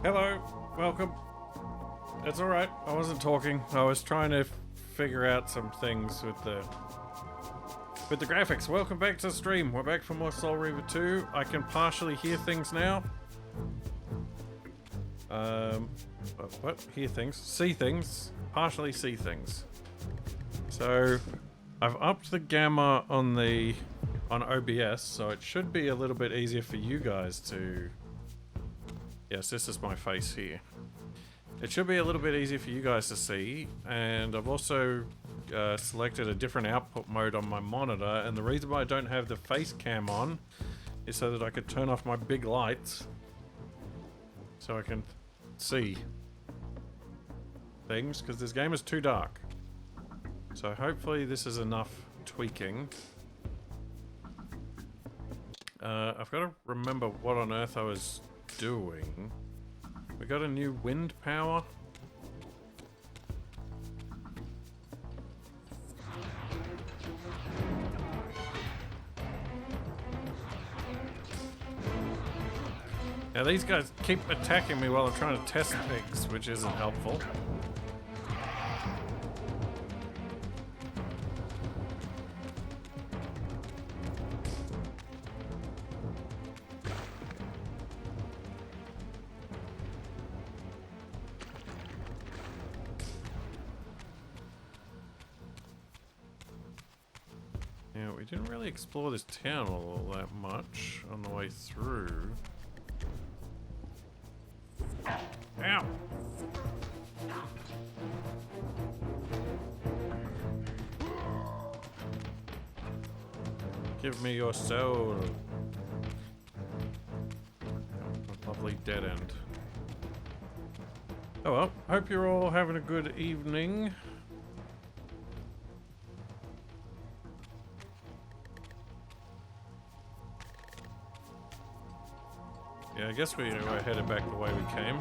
Hello, welcome. It's alright, I wasn't talking. I was trying to figure out some things with the graphics. Welcome back to the stream. We're back for more Soul Reaver 2. I can partially hear things now. What? Hear things? See things. Partially see things. So, I've upped the gamma on OBS, so it should be a little bit easier for you guys to... Yes, this is my face here. It should be a little bit easier for you guys to see, and I've also selected a different output mode on my monitor, and the reason why I don't have the face cam on is so that I could turn off my big lights so I can see things, because this game is too dark. So hopefully this is enough tweaking. I've got to remember what on earth I was doing. We got a new wind power. Now these guys keep attacking me while I'm trying to test things, which isn't helpful. Yeah, we didn't really explore this town all that much on the way through. Ow! Give me your soul. A lovely dead end. Oh well, hope you're all having a good evening. Yeah, I guess we're headed back the way we came.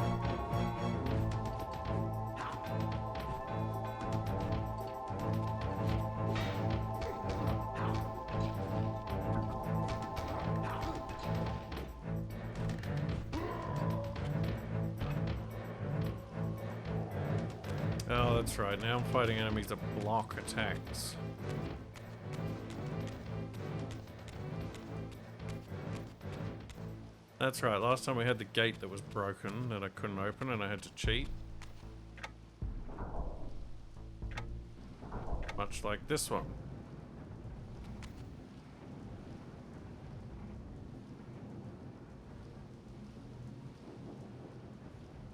Oh, that's right. Now I'm fighting enemies that block attacks. That's right, last time we had the gate that was broken that I couldn't open and I had to cheat. Much like this one.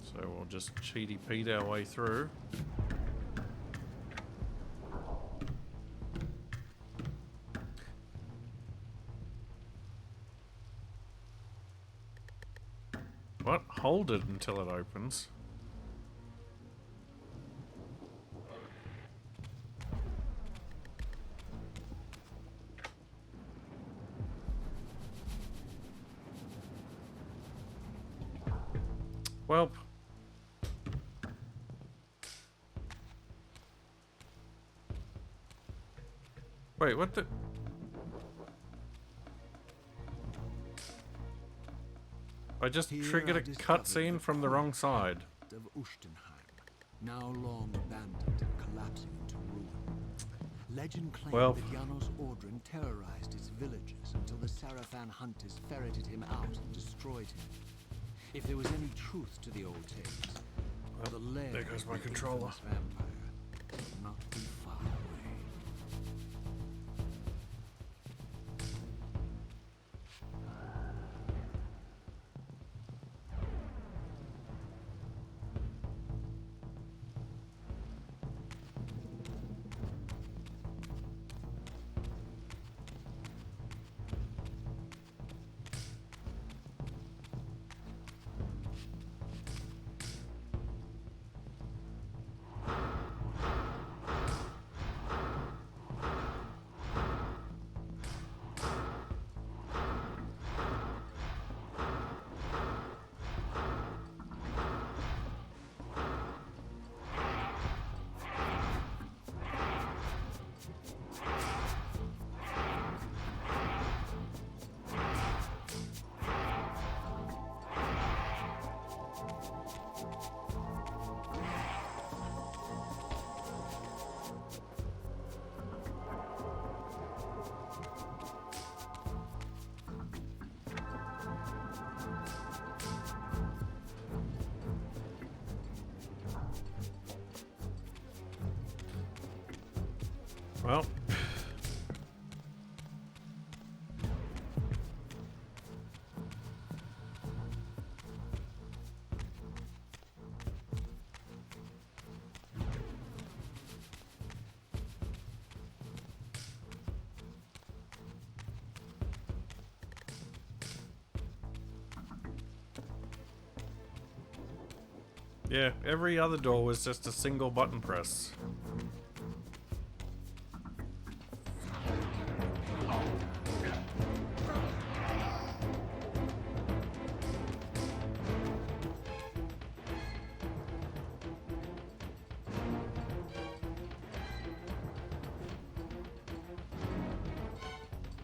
So we'll just cheaty Pete our way through. What? Hold it until it opens. Welp. Wait, what the... I just triggered a cutscene from the wrong side. Of Ustenheim, now long abandoned and collapsing into ruin. Legend claimed that Janos Ordrin terrorized its villagers until the Sarafan hunters ferreted him out and destroyed him. If there was any truth to the old tales, the lair there goes my of the controller. infamous vampire would not be far away. Well. Yeah, every other door was just a single button press.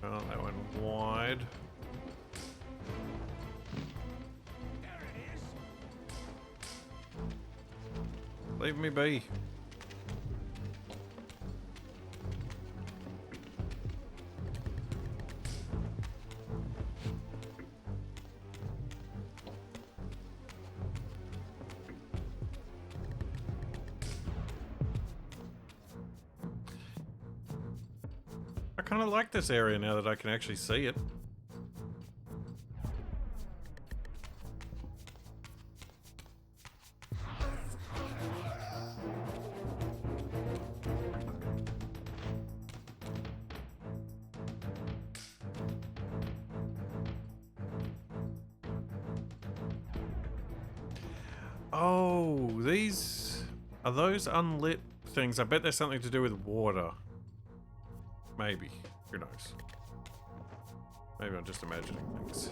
Well, that went wide. Leave me be. I kind of like this area now that I can actually see it. Oh, these are those unlit things. I bet there's something to do with water. Maybe. Who knows? Maybe I'm just imagining things.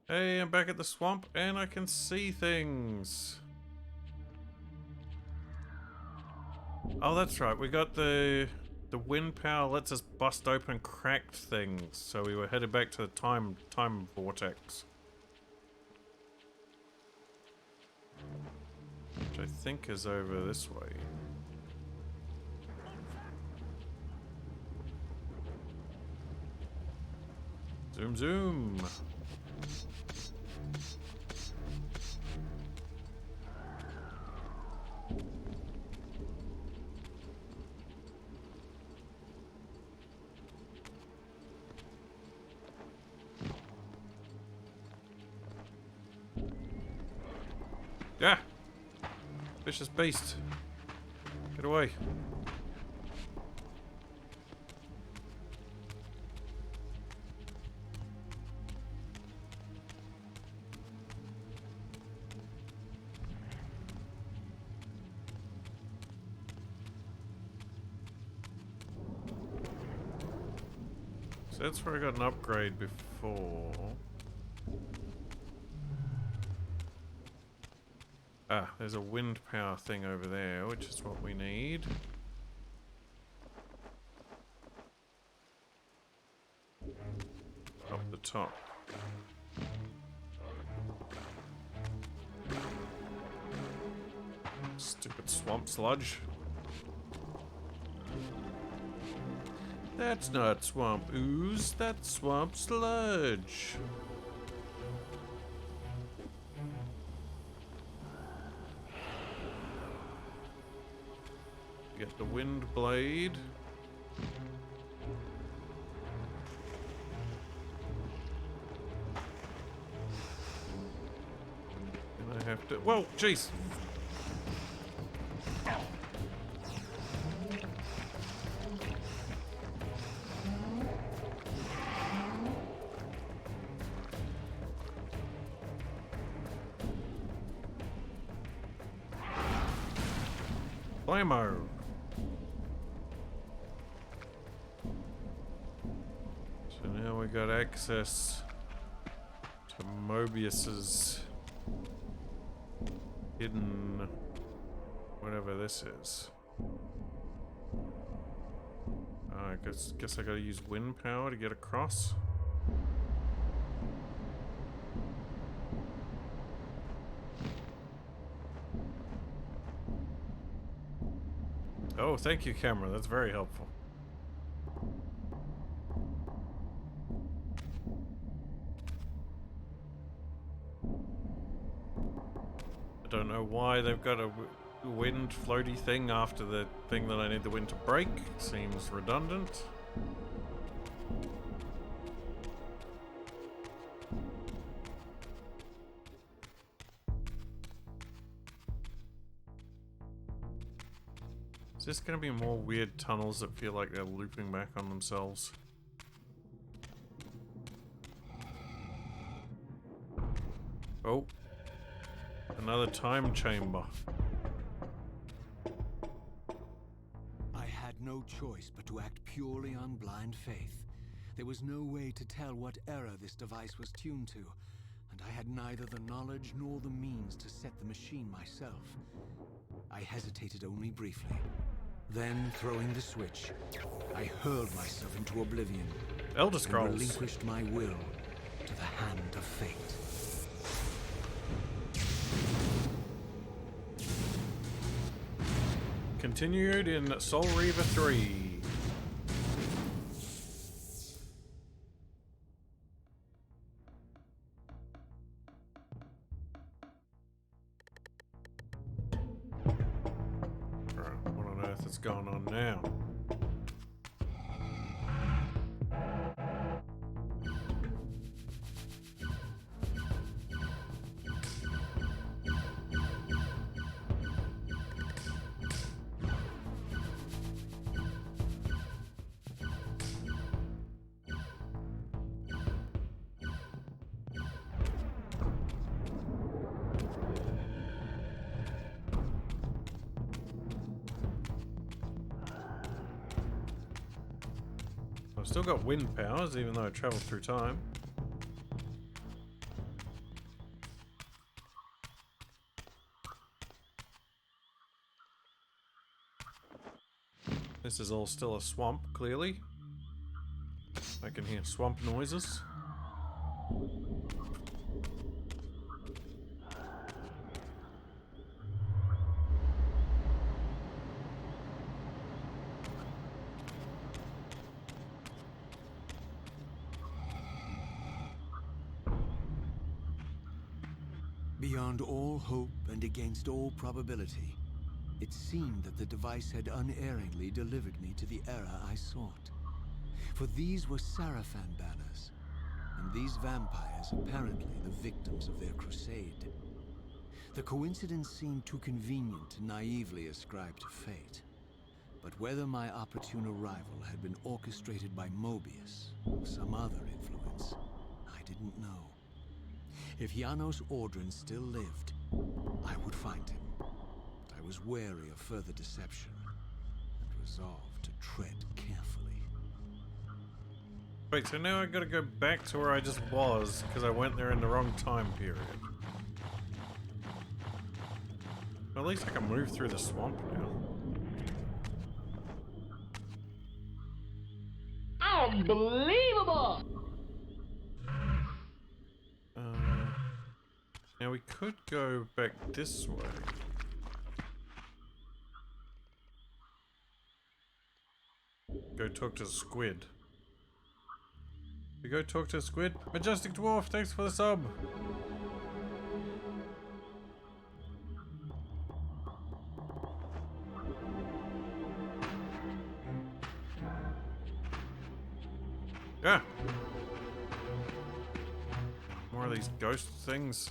Hey, I'm back at the swamp and I can see things. Oh, that's right. We got the wind power lets us bust open cracked things. So we were headed back to the time vortex. Which I think is over this way. Zoom zoom. Yeah! Vicious beast. Get away. So that's where I got an upgrade before. Ah, there's a wind power thing over there, which is what we need. Up the top. Stupid swamp sludge. That's not swamp ooze, that's swamp sludge. Get the wind blade. And I have to. Whoa, jeez. Blammo. So now we got access to Mobius's hidden whatever this is. I guess I gotta use wind power to get across. Oh, thank you, camera. That's very helpful. don't know why they've got a wind floaty thing after the thing that I need the wind to break. Seems redundant. Is this going to be more weird tunnels that feel like they're looping back on themselves? Oh. Another time chamber. I had no choice but to act purely on blind faith. There was no way to tell what error this device was tuned to, and I had neither the knowledge nor the means to set the machine myself. I hesitated only briefly. Then, throwing the switch, I hurled myself into oblivion. Elder Scrolls. And relinquished my will to the hand of fate. Continued in Soul Reaver 3. What on earth is going on now? I've still got wind powers, even though I traveled through time. This is all still a swamp, clearly. I can hear swamp noises. Beyond all hope and against all probability, it seemed that the device had unerringly delivered me to the era I sought. For these were Sarafan banners, and these vampires apparently the victims of their crusade. The coincidence seemed too convenient to naively ascribe to fate. But whether my opportune arrival had been orchestrated by Mobius or some other influence, I didn't know. If Janos Ordren still lived, I would find him. But I was wary of further deception and resolved to tread carefully. Wait, so now I gotta go back to where I just was because I went there in the wrong time period. Well, at least I can move through the swamp now. Unbelievable! Now we could go back this way. Go talk to Squid. We go talk to Squid. Majestic Dwarf, thanks for the sub. Yeah. More of these ghost things.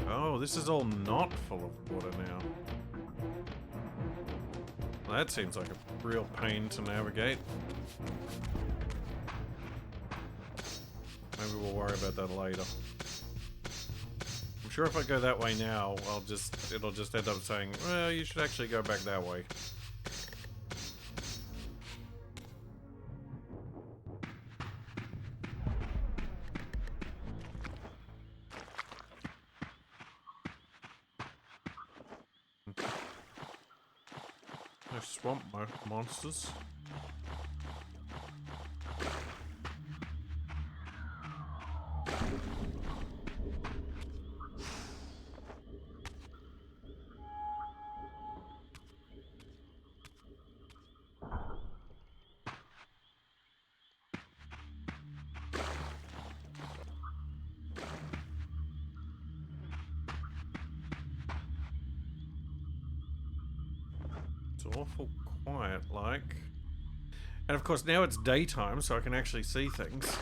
Oh, this is all not full of water now. Well, that seems like a real pain to navigate. Maybe we'll worry about that later. I'm sure if I go that way now, it'll just end up saying, well, you should actually go back that way. No swamp monsters. It's awful quiet, like. And of course now it's daytime, so I can actually see things.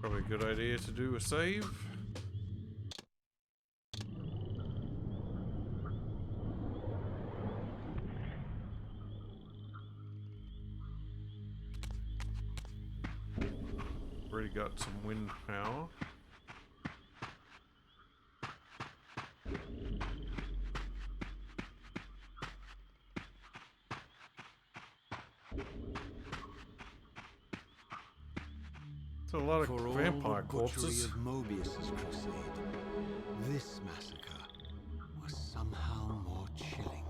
Probably a good idea to do a save. Already got some wind power. It's a lot of For vampire all the corpses. butchery of Mobius's crusade, this massacre was somehow more chilling.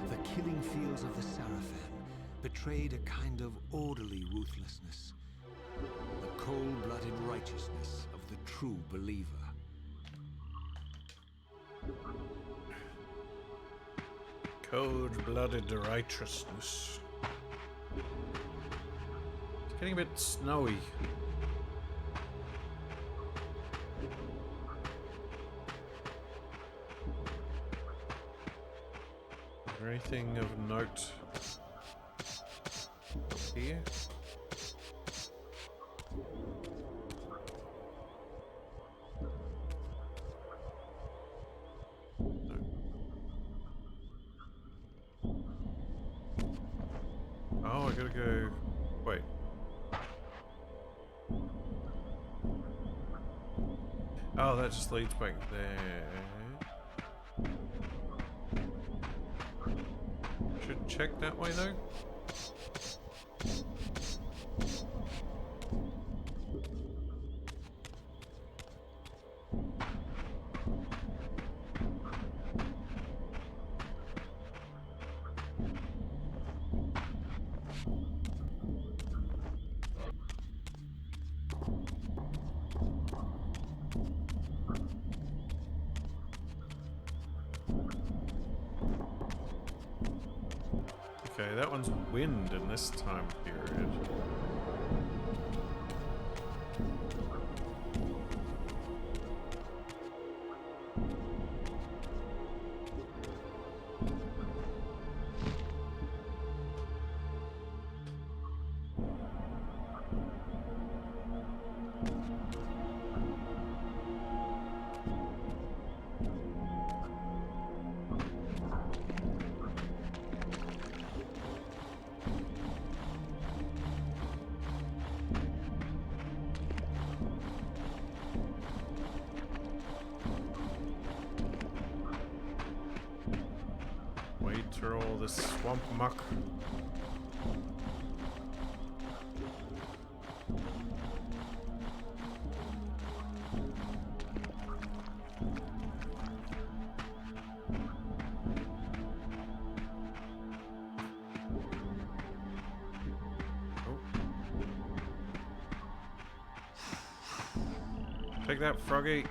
The killing fields of the Sarafan betrayed a kind of orderly ruthlessness, the cold-blooded righteousness of the true believer. Cold-blooded righteousness. It's getting a bit snowy. Is there anything of note here? No. Oh, I gotta go. Wait. Oh, that just leads back there. Should check that way though. Okay, that one's wind in this time period. Wade through all this swamp muck. Take that, Froggy.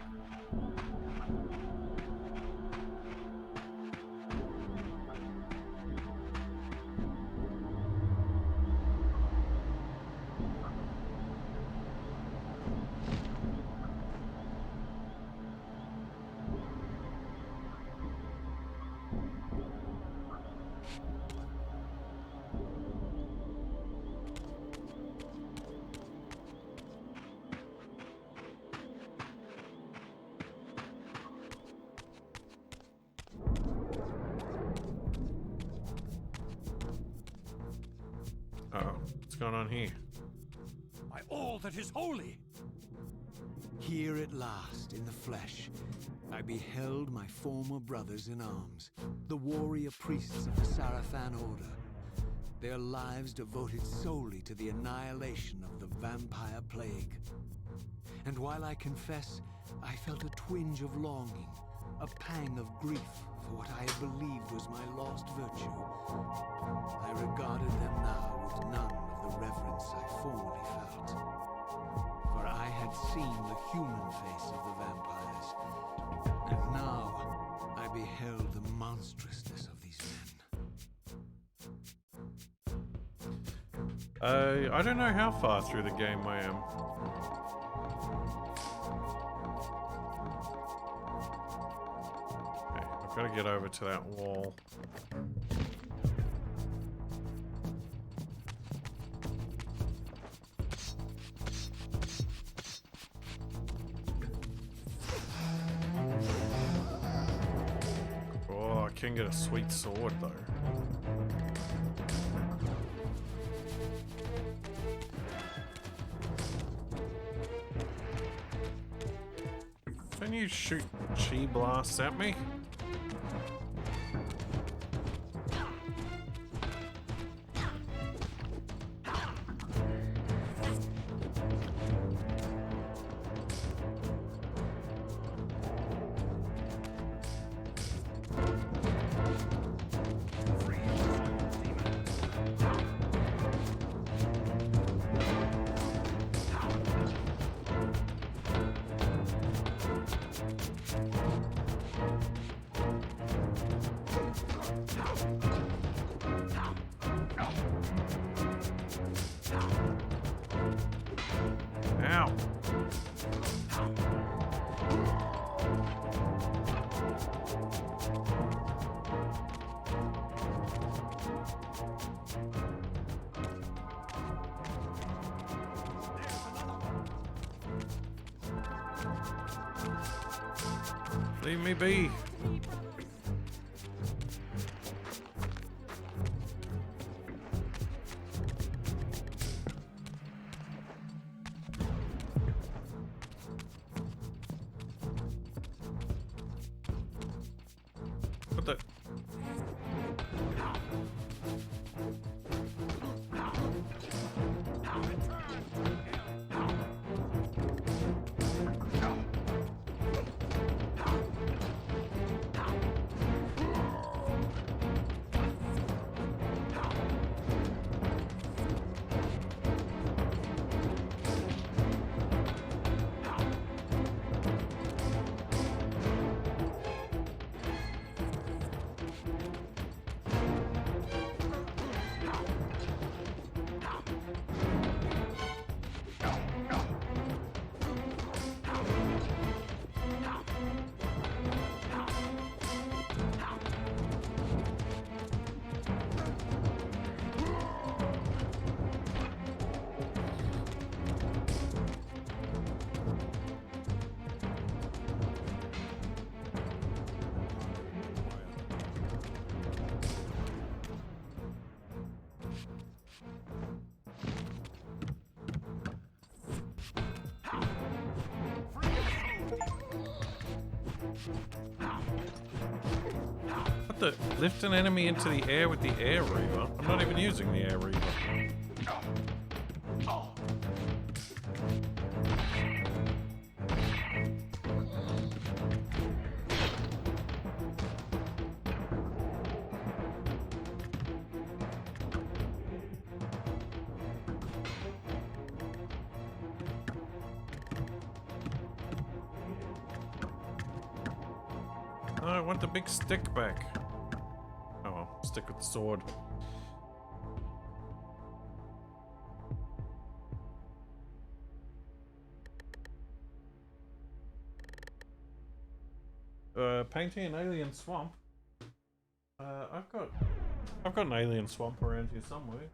Uh-oh. What's going on here? By all that is holy! Here at last, in the flesh, I beheld my former brothers in arms, the warrior priests of the Sarafan Order, their lives devoted solely to the annihilation of the vampire plague. And while I confess, I felt a twinge of longing, a pang of grief for what I had believed was my lost virtue, I regarded them now with none of the reverence I formerly felt. For I had seen the human face of the vampires, and now I beheld the monstrousness of these men. I don't know how far through the game I am. Okay, I've got to get over to that wall. Oh, I can get a sweet sword though. Can you shoot chi blasts at me? Ow. Leave me be. What the? What the? Lift an enemy into the air with the air reaver? I'm not even using the air reaver. No, I want the big stick back. Oh well, stick with the sword. Painting an alien swamp. I've got an alien swamp around here somewhere.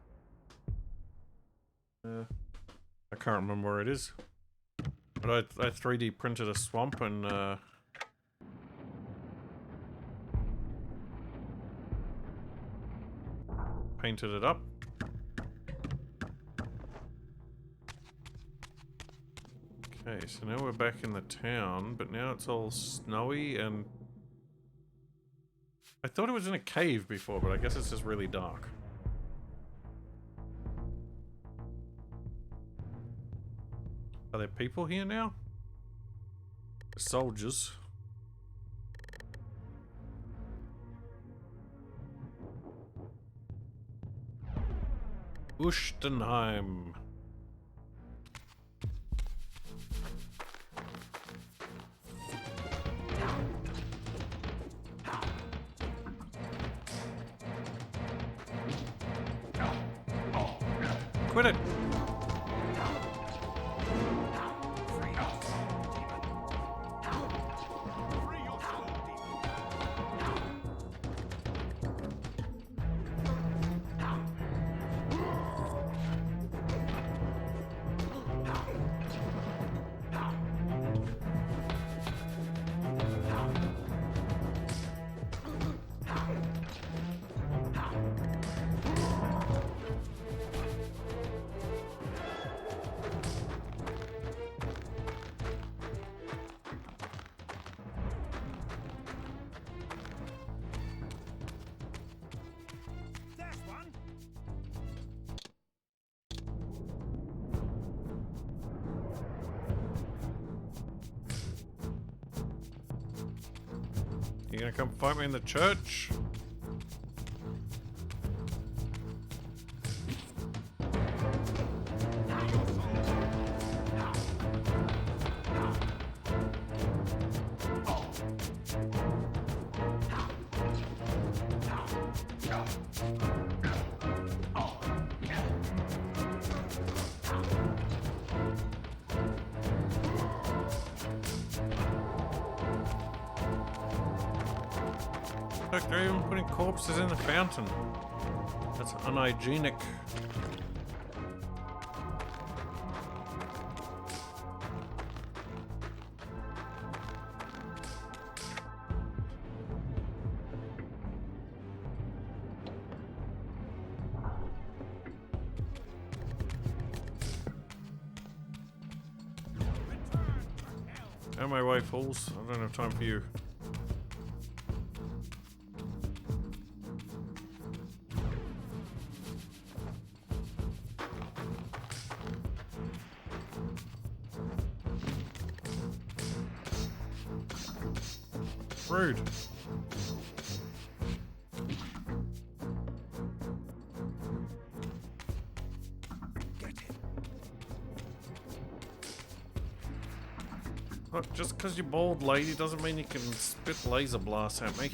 I can't remember where it is. But I 3D printed a swamp and painted it up. Okay, so now we're back in the town, but now it's all snowy and... I thought it was in a cave before, but I guess it's just really dark. Are there people here now? Soldiers. Ustenheim. Quit it! You gonna come fight me in the church? Look, they're even putting corpses in the fountain. That's unhygienic. Out of my way, fools. I don't have time for you. Rude. Look, just because you're bald, lady, doesn't mean you can spit laser blasts at me.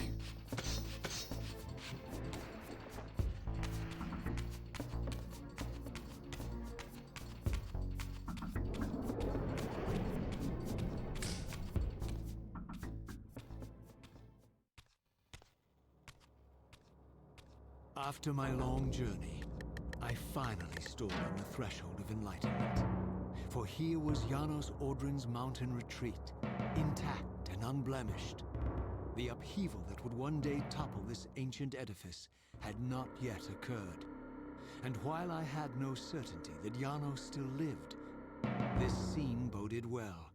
After my long journey, I finally stood on the threshold of enlightenment. For here was Janos Audrin's mountain retreat, intact and unblemished. The upheaval that would one day topple this ancient edifice had not yet occurred. And while I had no certainty that Janos still lived, this scene boded well.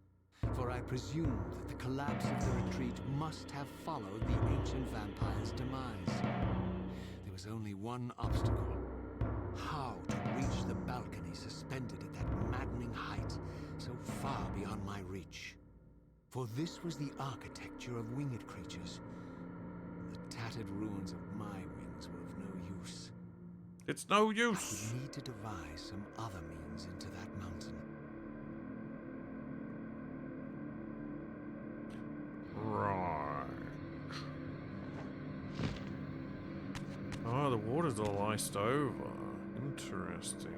For I presumed that the collapse of the retreat must have followed the ancient vampire's demise. There was only one obstacle. How to reach the balcony suspended at that maddening height, so far beyond my reach. For this was the architecture of winged creatures. The tattered ruins of my wings were of no use. It's no I use. would need to devise some other means into that mountain. Right. Oh, the water's all iced over. Interesting.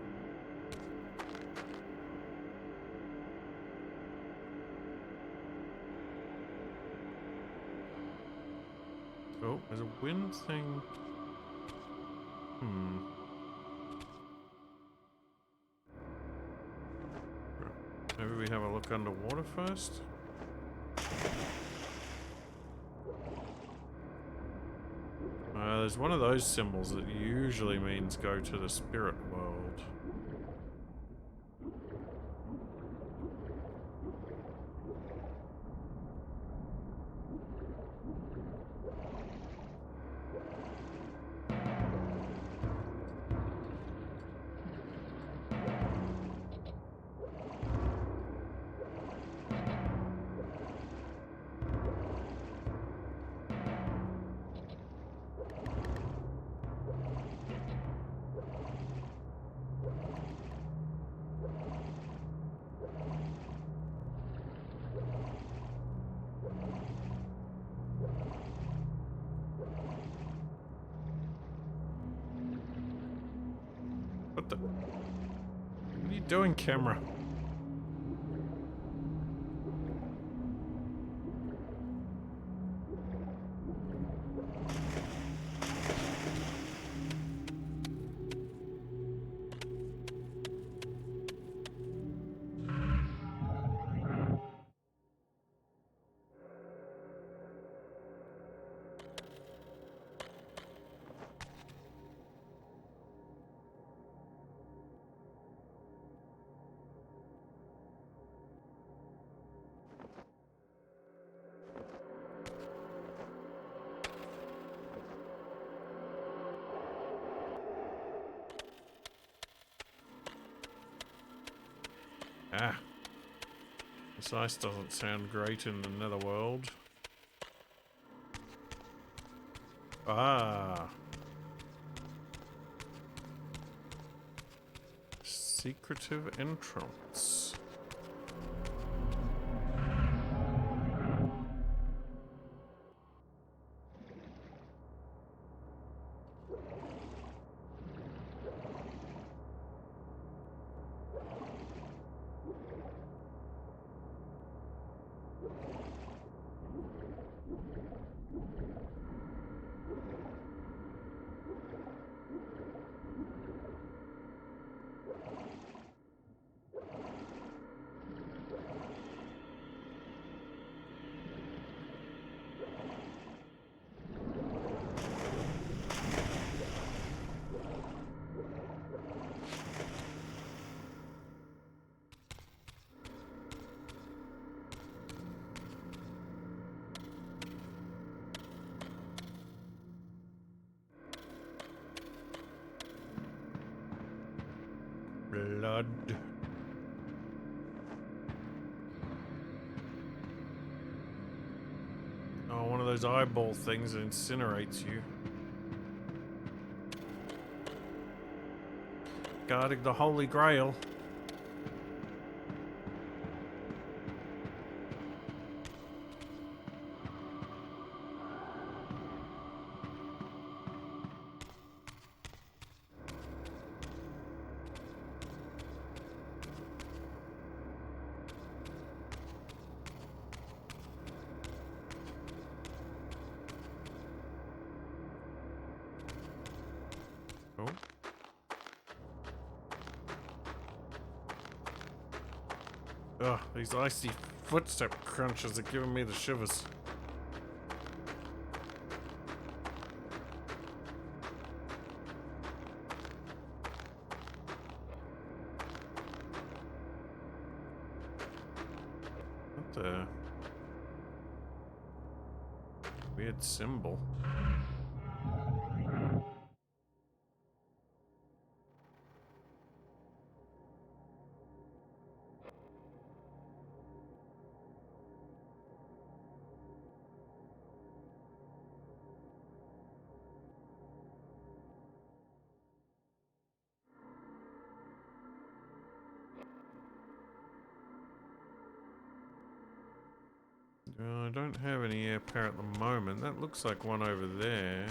Oh, there's a wind thing. Maybe we have a look underwater first? There's one of those symbols that usually means go to the spirit world. What the? What are you doing, camera? Ah. This ice doesn't sound great in the netherworld. Ah. Secretive entrance. Blood. Oh, one of those eyeball things that incinerates you. Guarding the Holy Grail. Oh. Ugh, these icy footstep crunches are giving me the shivers. What the? Weird symbol. I don't have any air power at the moment. That looks like one over there.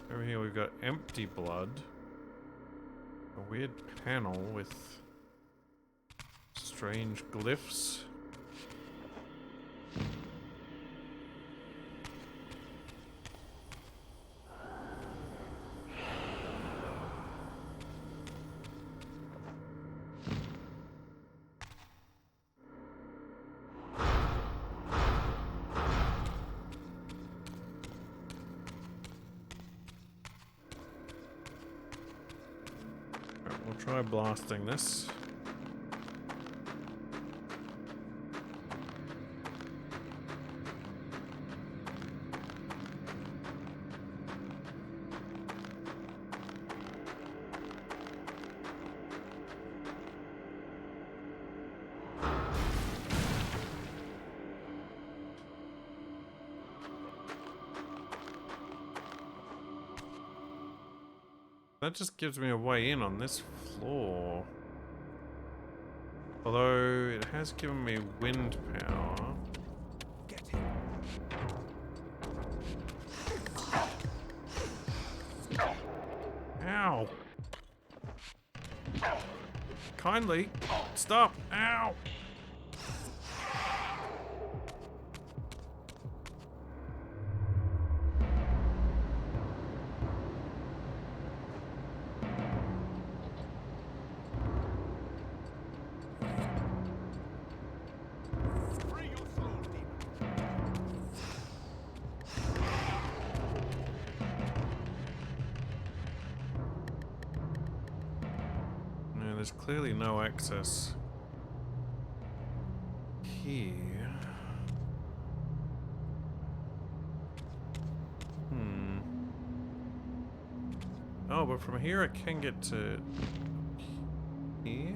Over here we've got empty blood. A weird panel with strange glyphs. Alright, we'll try blasting this. That just gives me a way in on this floor. Although it has given me wind power. Get him. Ow! Kindly stop! Ow! Free your soul, demon. No, there's clearly no access here. Oh, but from here I can get to here.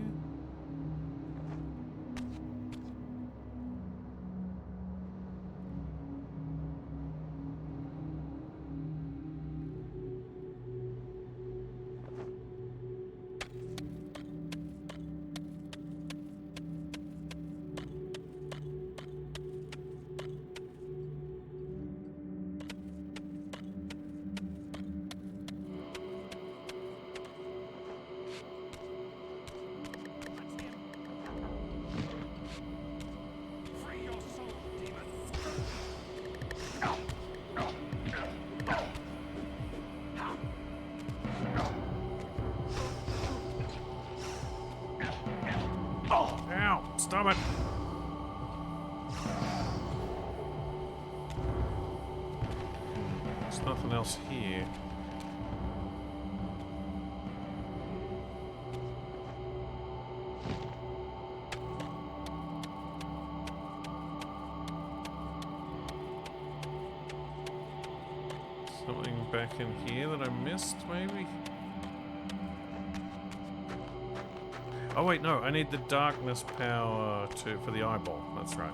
Free your soul, demon. Ow! Stop it! There's nothing else here. Something back in here that I missed, maybe? Oh wait, no, I need the darkness power for the eyeball. That's right.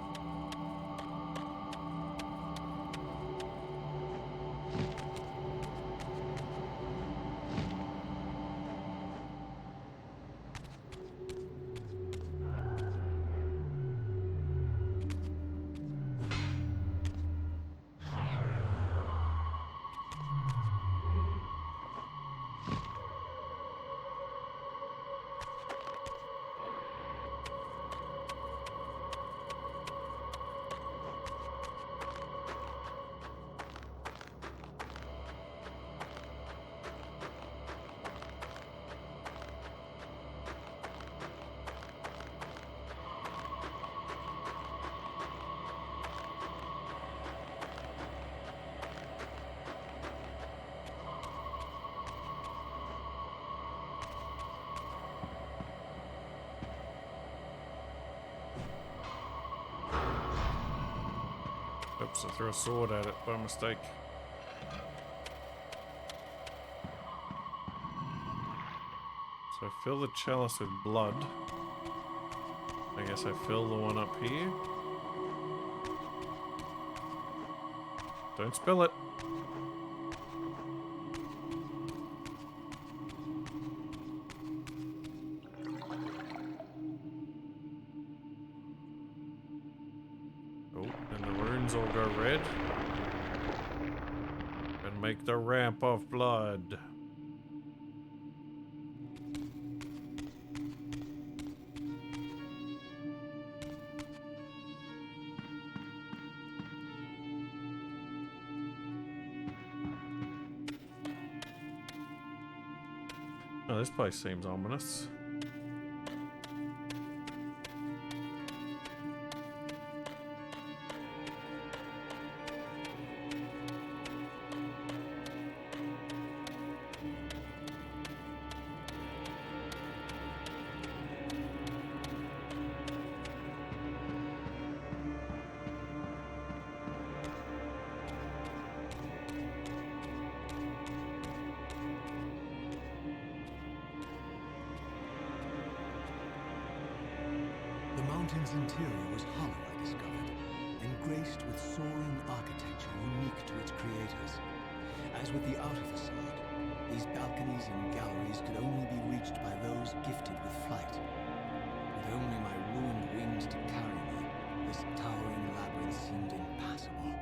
Oops, I threw a sword at it by mistake. So I fill the chalice with blood. I guess I fill the one up here. Don't spill it. Oh, and the runes all go red. And make the ramp of blood. Oh, this place seems ominous. The mountain's interior was hollow, I discovered, and graced with soaring architecture unique to its creators. As with the outer facade, These balconies and galleries could only be reached by those gifted with flight. With only my ruined wings to carry me, this towering labyrinth seemed impassable.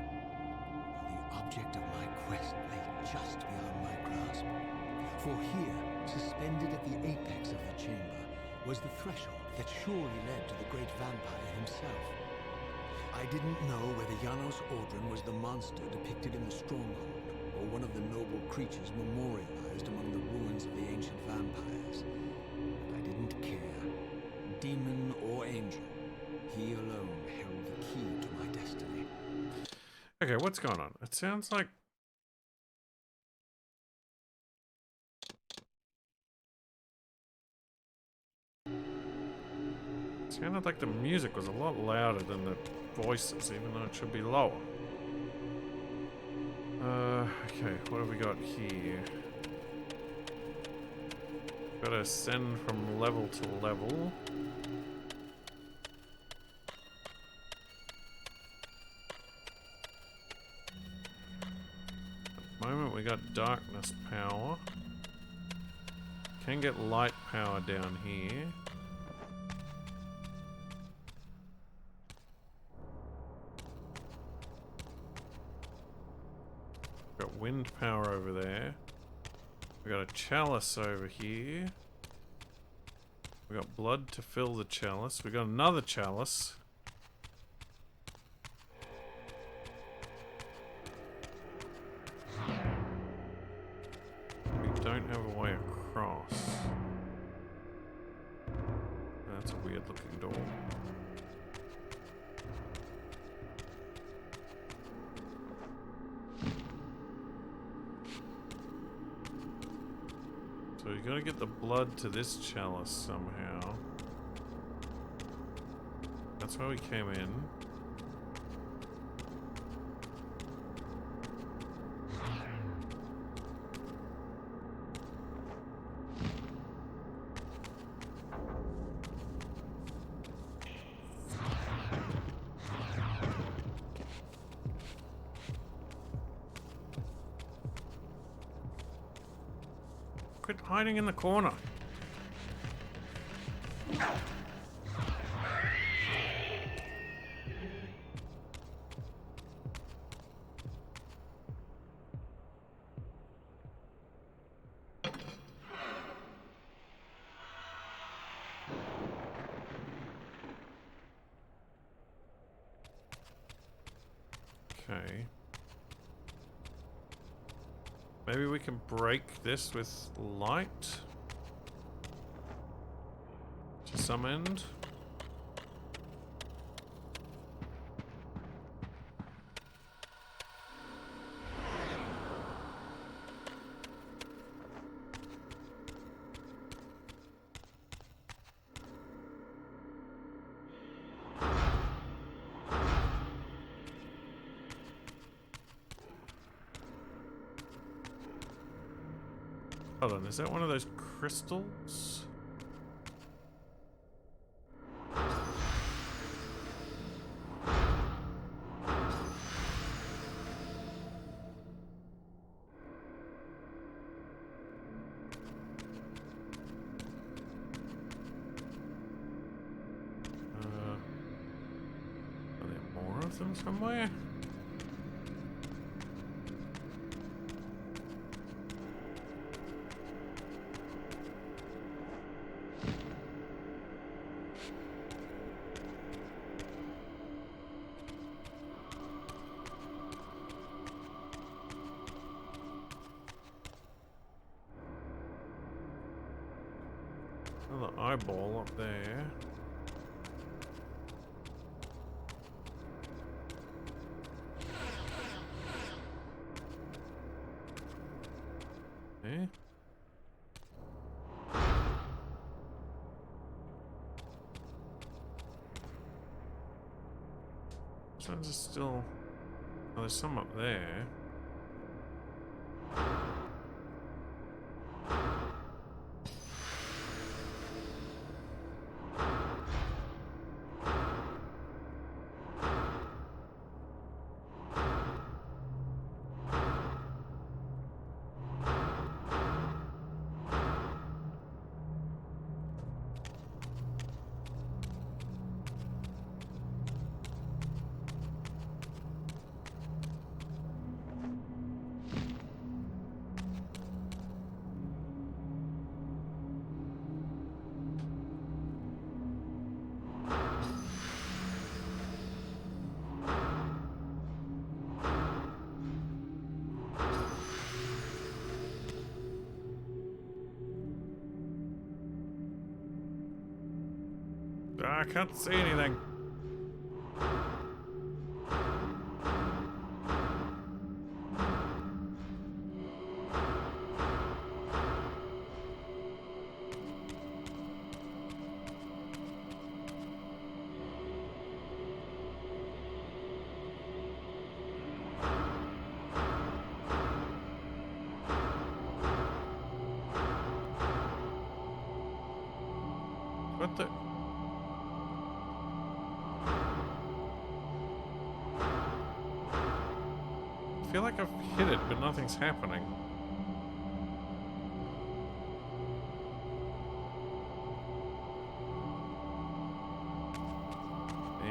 While the object of my quest lay just beyond my grasp. For here, suspended at the apex of the chamber, was the threshold that surely led to the great vampire himself. I didn't know whether Janos Ordren was the monster depicted in the stronghold, or one of the noble creatures memorialized among the ruins of the ancient vampires. But I didn't care. Demon or angel, he alone held the key to my destiny. Okay, what's going on? It sounds like... It sounded like the music was a lot louder than the voices, even though it should be lower. Okay, what have we got here? Gotta ascend from level to level. At the moment we got darkness power. Can get light power down here. Got wind power over there. We got a chalice over here. We got blood to fill the chalice. We got another chalice. We don't have a way across. That's a weird looking door. So you gotta get the blood to this chalice somehow. That's where we came in. Quit hiding in the corner. Okay. Maybe we can break this with light to some end. Hold on, is that one of those crystals? Are there more of them somewhere? Another eyeball up there. Eh? This one's still... Oh, there's some up there. Ah, I can't see anything. What the? I feel like I've hit it, but nothing's happening.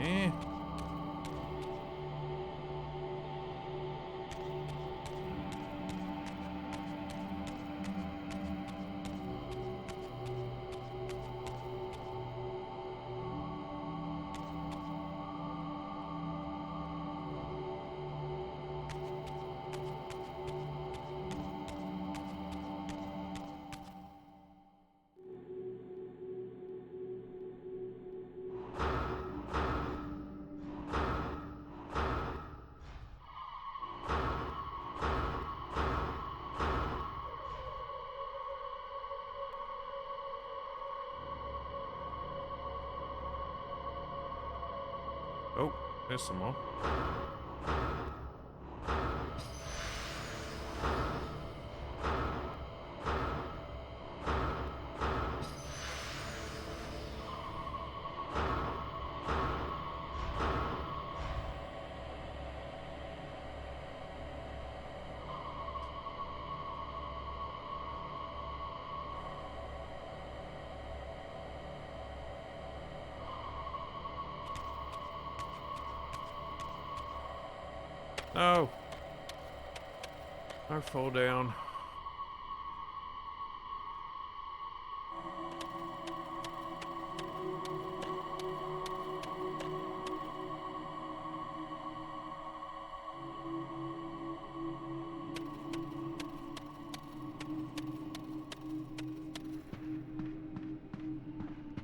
Eh? Oh, there's some more. No! Don't fall down.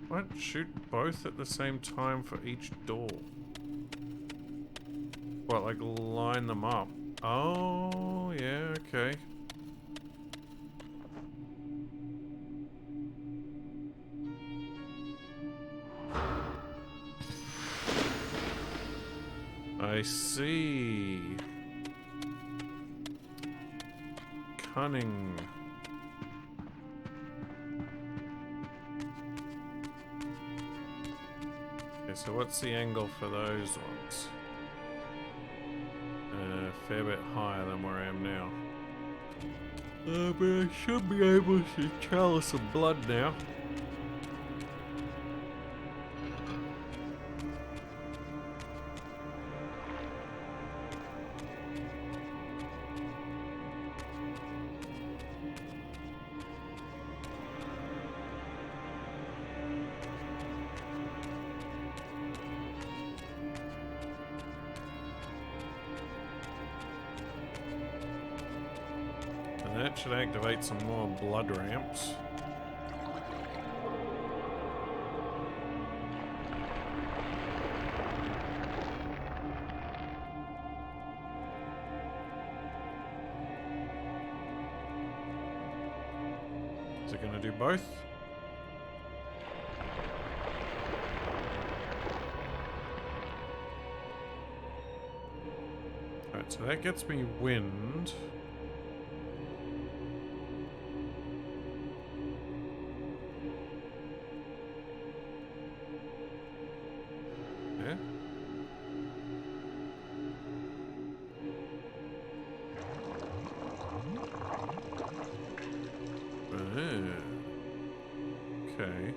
What? Shoot both at the same time for each door? What, like line them up? Oh, yeah, okay. I see. Cunning. Okay, so what's the angle for those ones? A fair bit higher than where I am now. But I should be able to channel some blood now. And that should activate some more blood ramps. Is it going to do both? Alright, so that gets me wind. Yeah. Okay.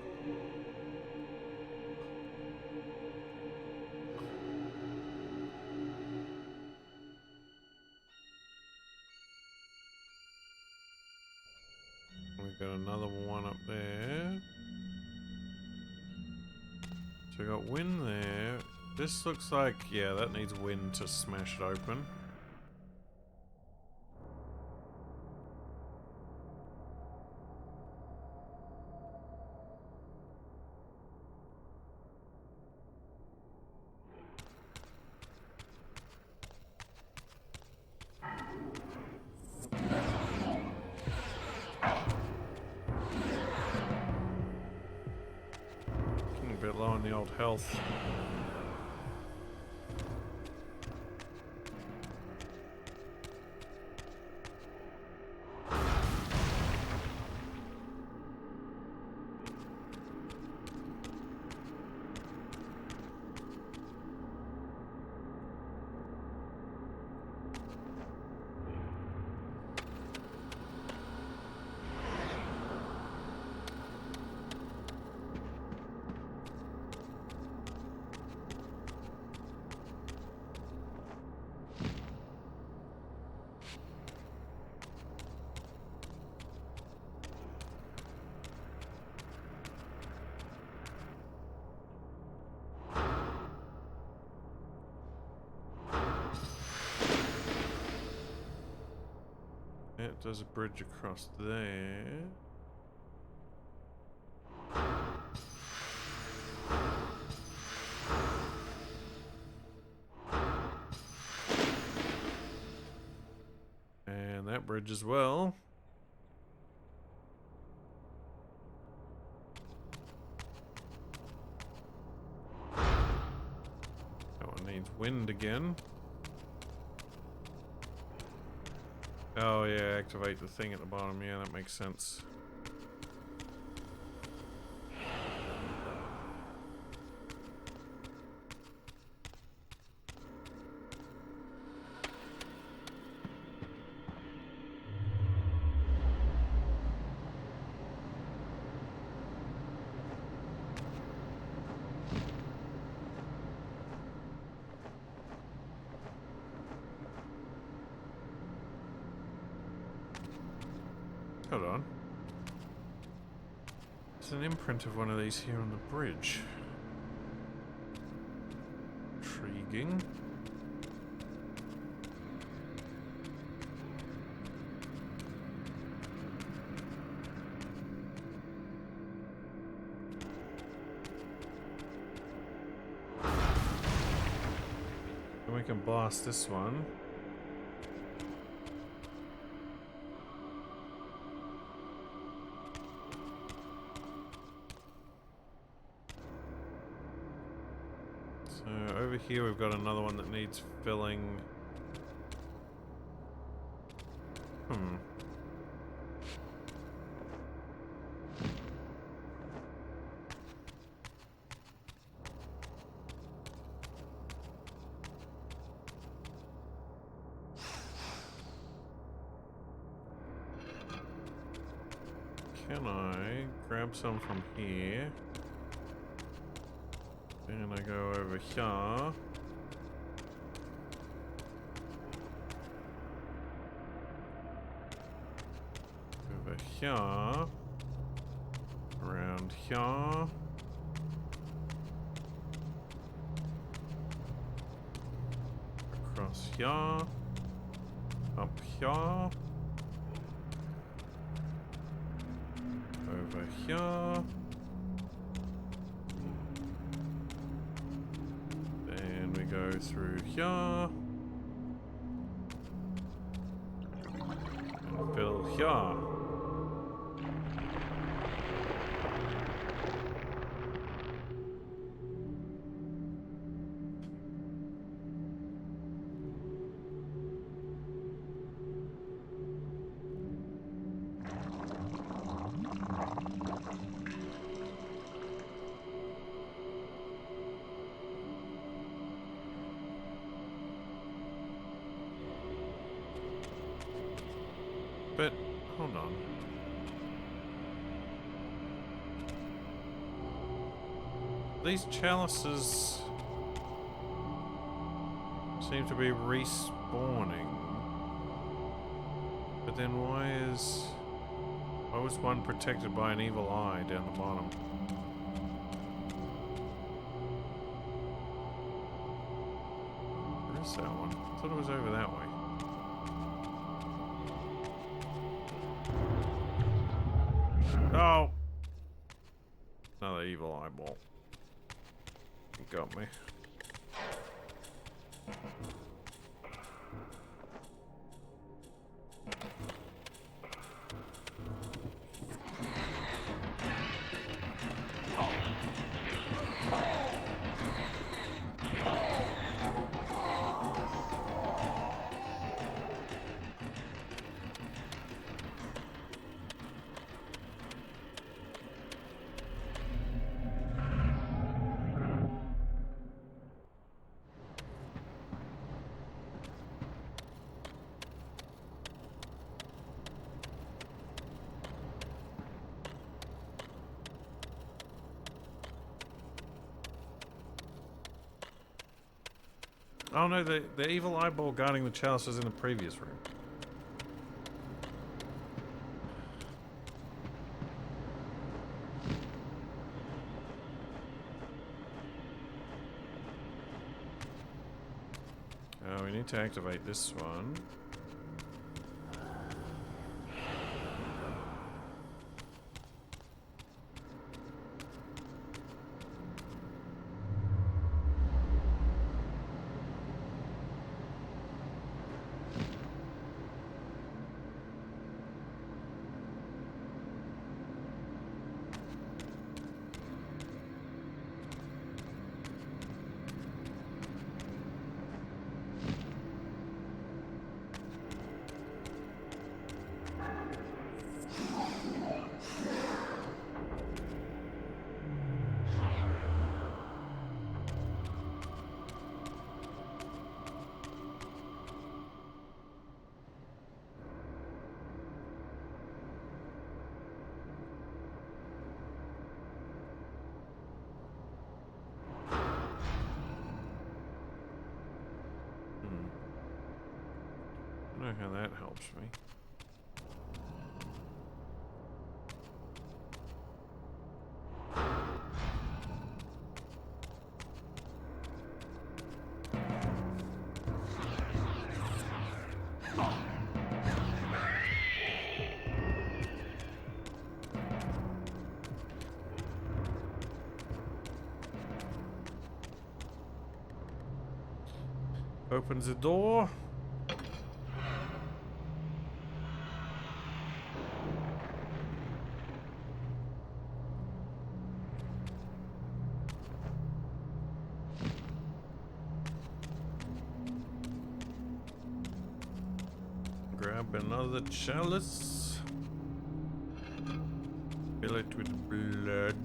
We've got another one up there. So we got wind there. This looks like, yeah, that needs wind to smash it open. bit low on the old health. There's a bridge across there. And that bridge as well. That one needs wind again. Oh yeah, activate the thing at the bottom. Yeah, that makes sense. Hold on. There's an imprint of one of these here on the bridge. Intriguing. And we can blast this one. Over here we've got another one that needs filling. Can I grab some from here? And I go over here. Over here. Around here. Across here. Up here. Over here. Go through here and fill here. But, hold on. These chalices seem to be respawning. But then why was one protected by an evil eye down the bottom? Where is that one? I thought it was over that way. Oh! Another evil eyeball. It got me. Oh no, the evil eyeball guarding the chalice is in the previous room. We need to activate this one. I don't know how that helps me. Opens the door. Grab another chalice. Fill it with blood.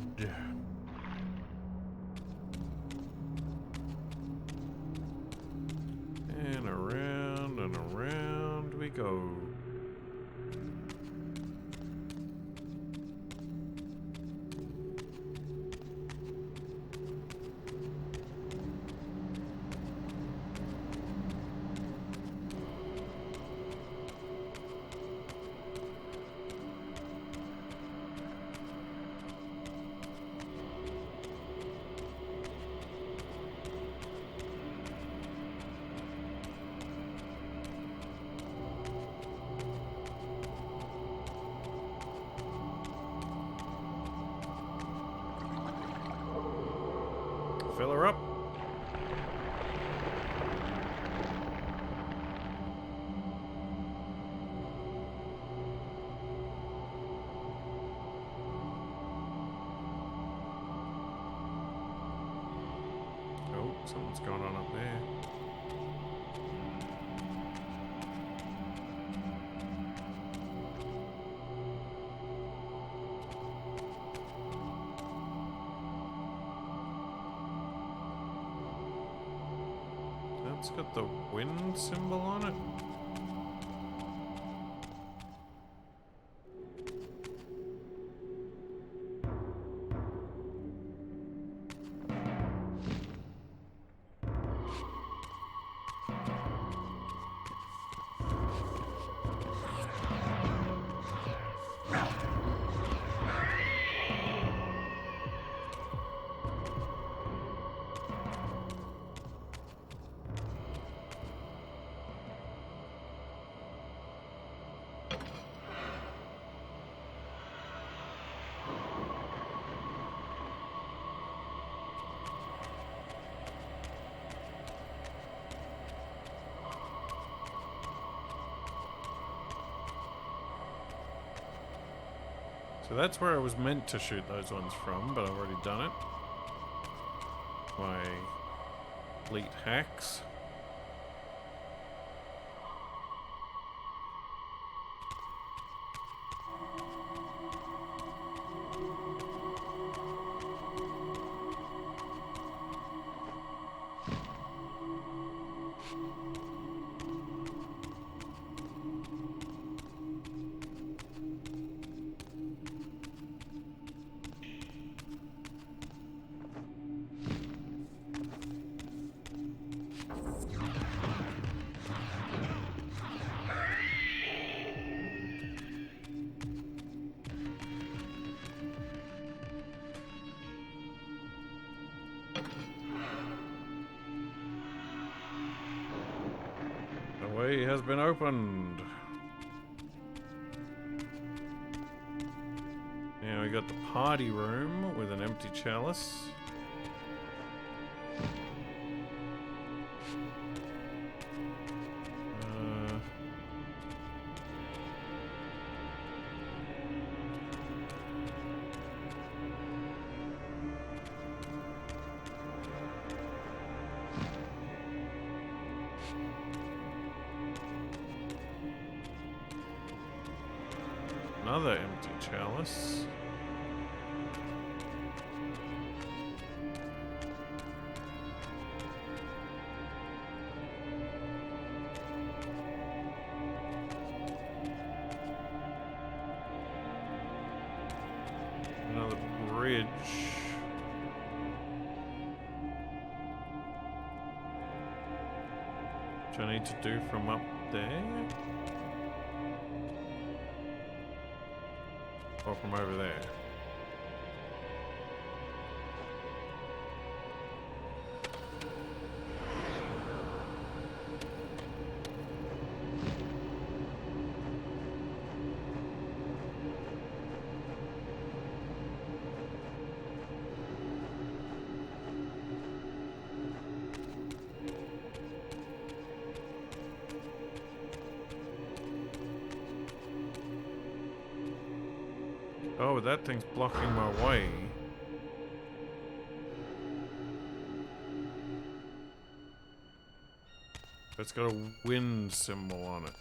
And around we go. Fill her up. Oh, something's going on up there. It's got the wind symbol on it. So that's where I was meant to shoot those ones from, but I've already done it. My fleet hacks. Successfully has been opened. Now we got the party room with an empty chalice. Another empty chalice. Another bridge. Which I need to do from up there. Or from over there. Oh, but that thing's blocking my way. It's got a wind symbol on it.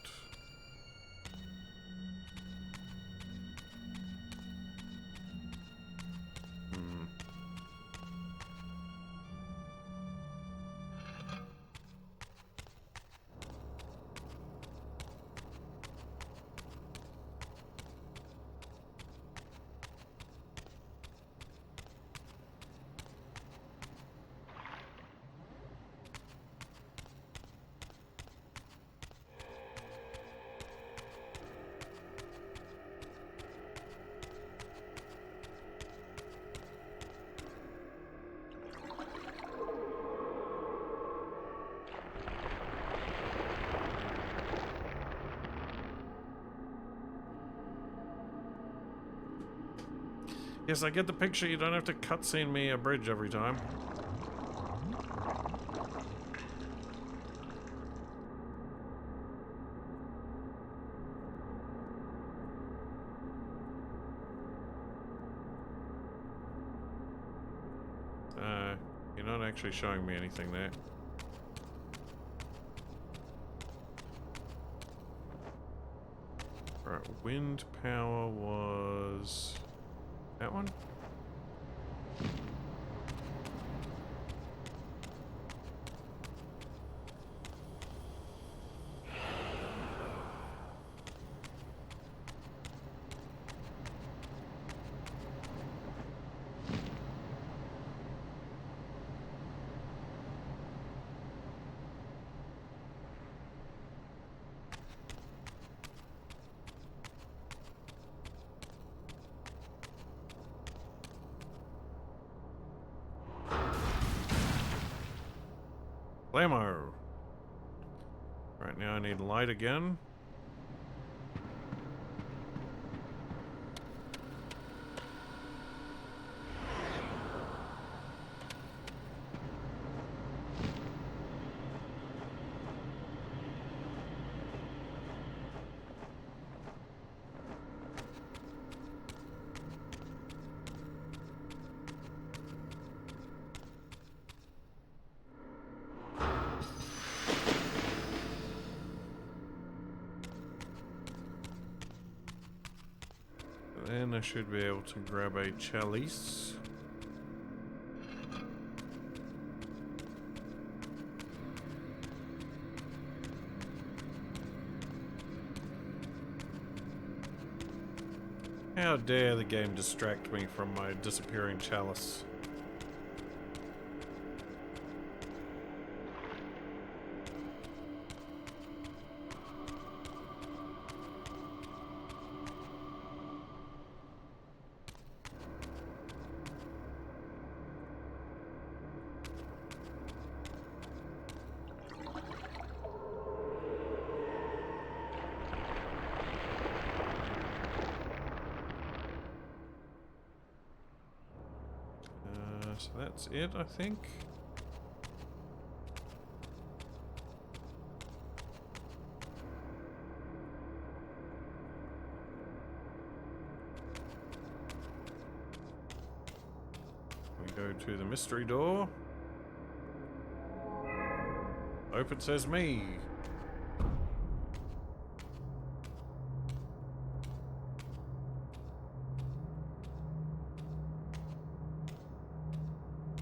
Yes, I get the picture. You don't have to cutscene me a bridge every time. You're not actually showing me anything there. Right, wind power was... that one? Blammo! Right now I need light again. Then I should be able to grab a chalice. How dare the game distract me from my disappearing chalice. So that's it, I think. We go to the mystery door. Open says me.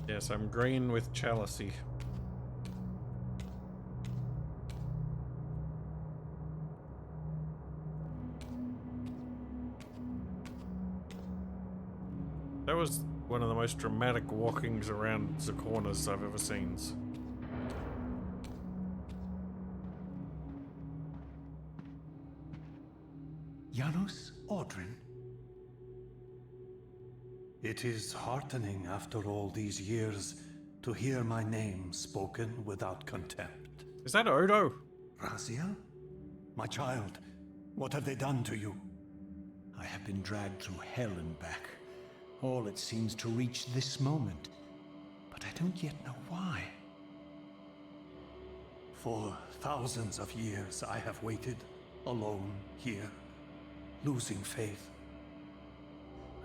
Yes, I'm green with chalicey. That was one of the most dramatic walkings around the corners I've ever seen. Janos Audrin? It is heartening after all these years to hear my name spoken without contempt. Is that Odo? Raziel? My child, what have they done to you? I have been dragged through hell and back. All it seems to reach this moment. But I don't yet know why. For thousands of years I have waited, alone here, losing faith.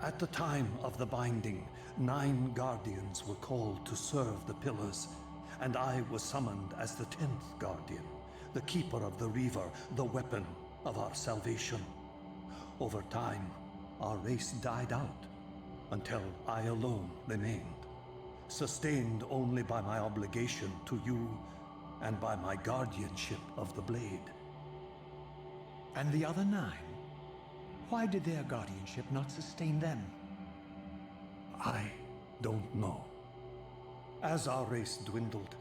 At the time of the binding, 9 guardians were called to serve the pillars, and I was summoned as the 10th guardian, the keeper of the Reaver, the weapon of our salvation. Over time, our race died out, until I alone remained, sustained only by my obligation to you and by my guardianship of the blade. And the other 9? Why did their guardianship not sustain them? I don't know. As our race dwindled,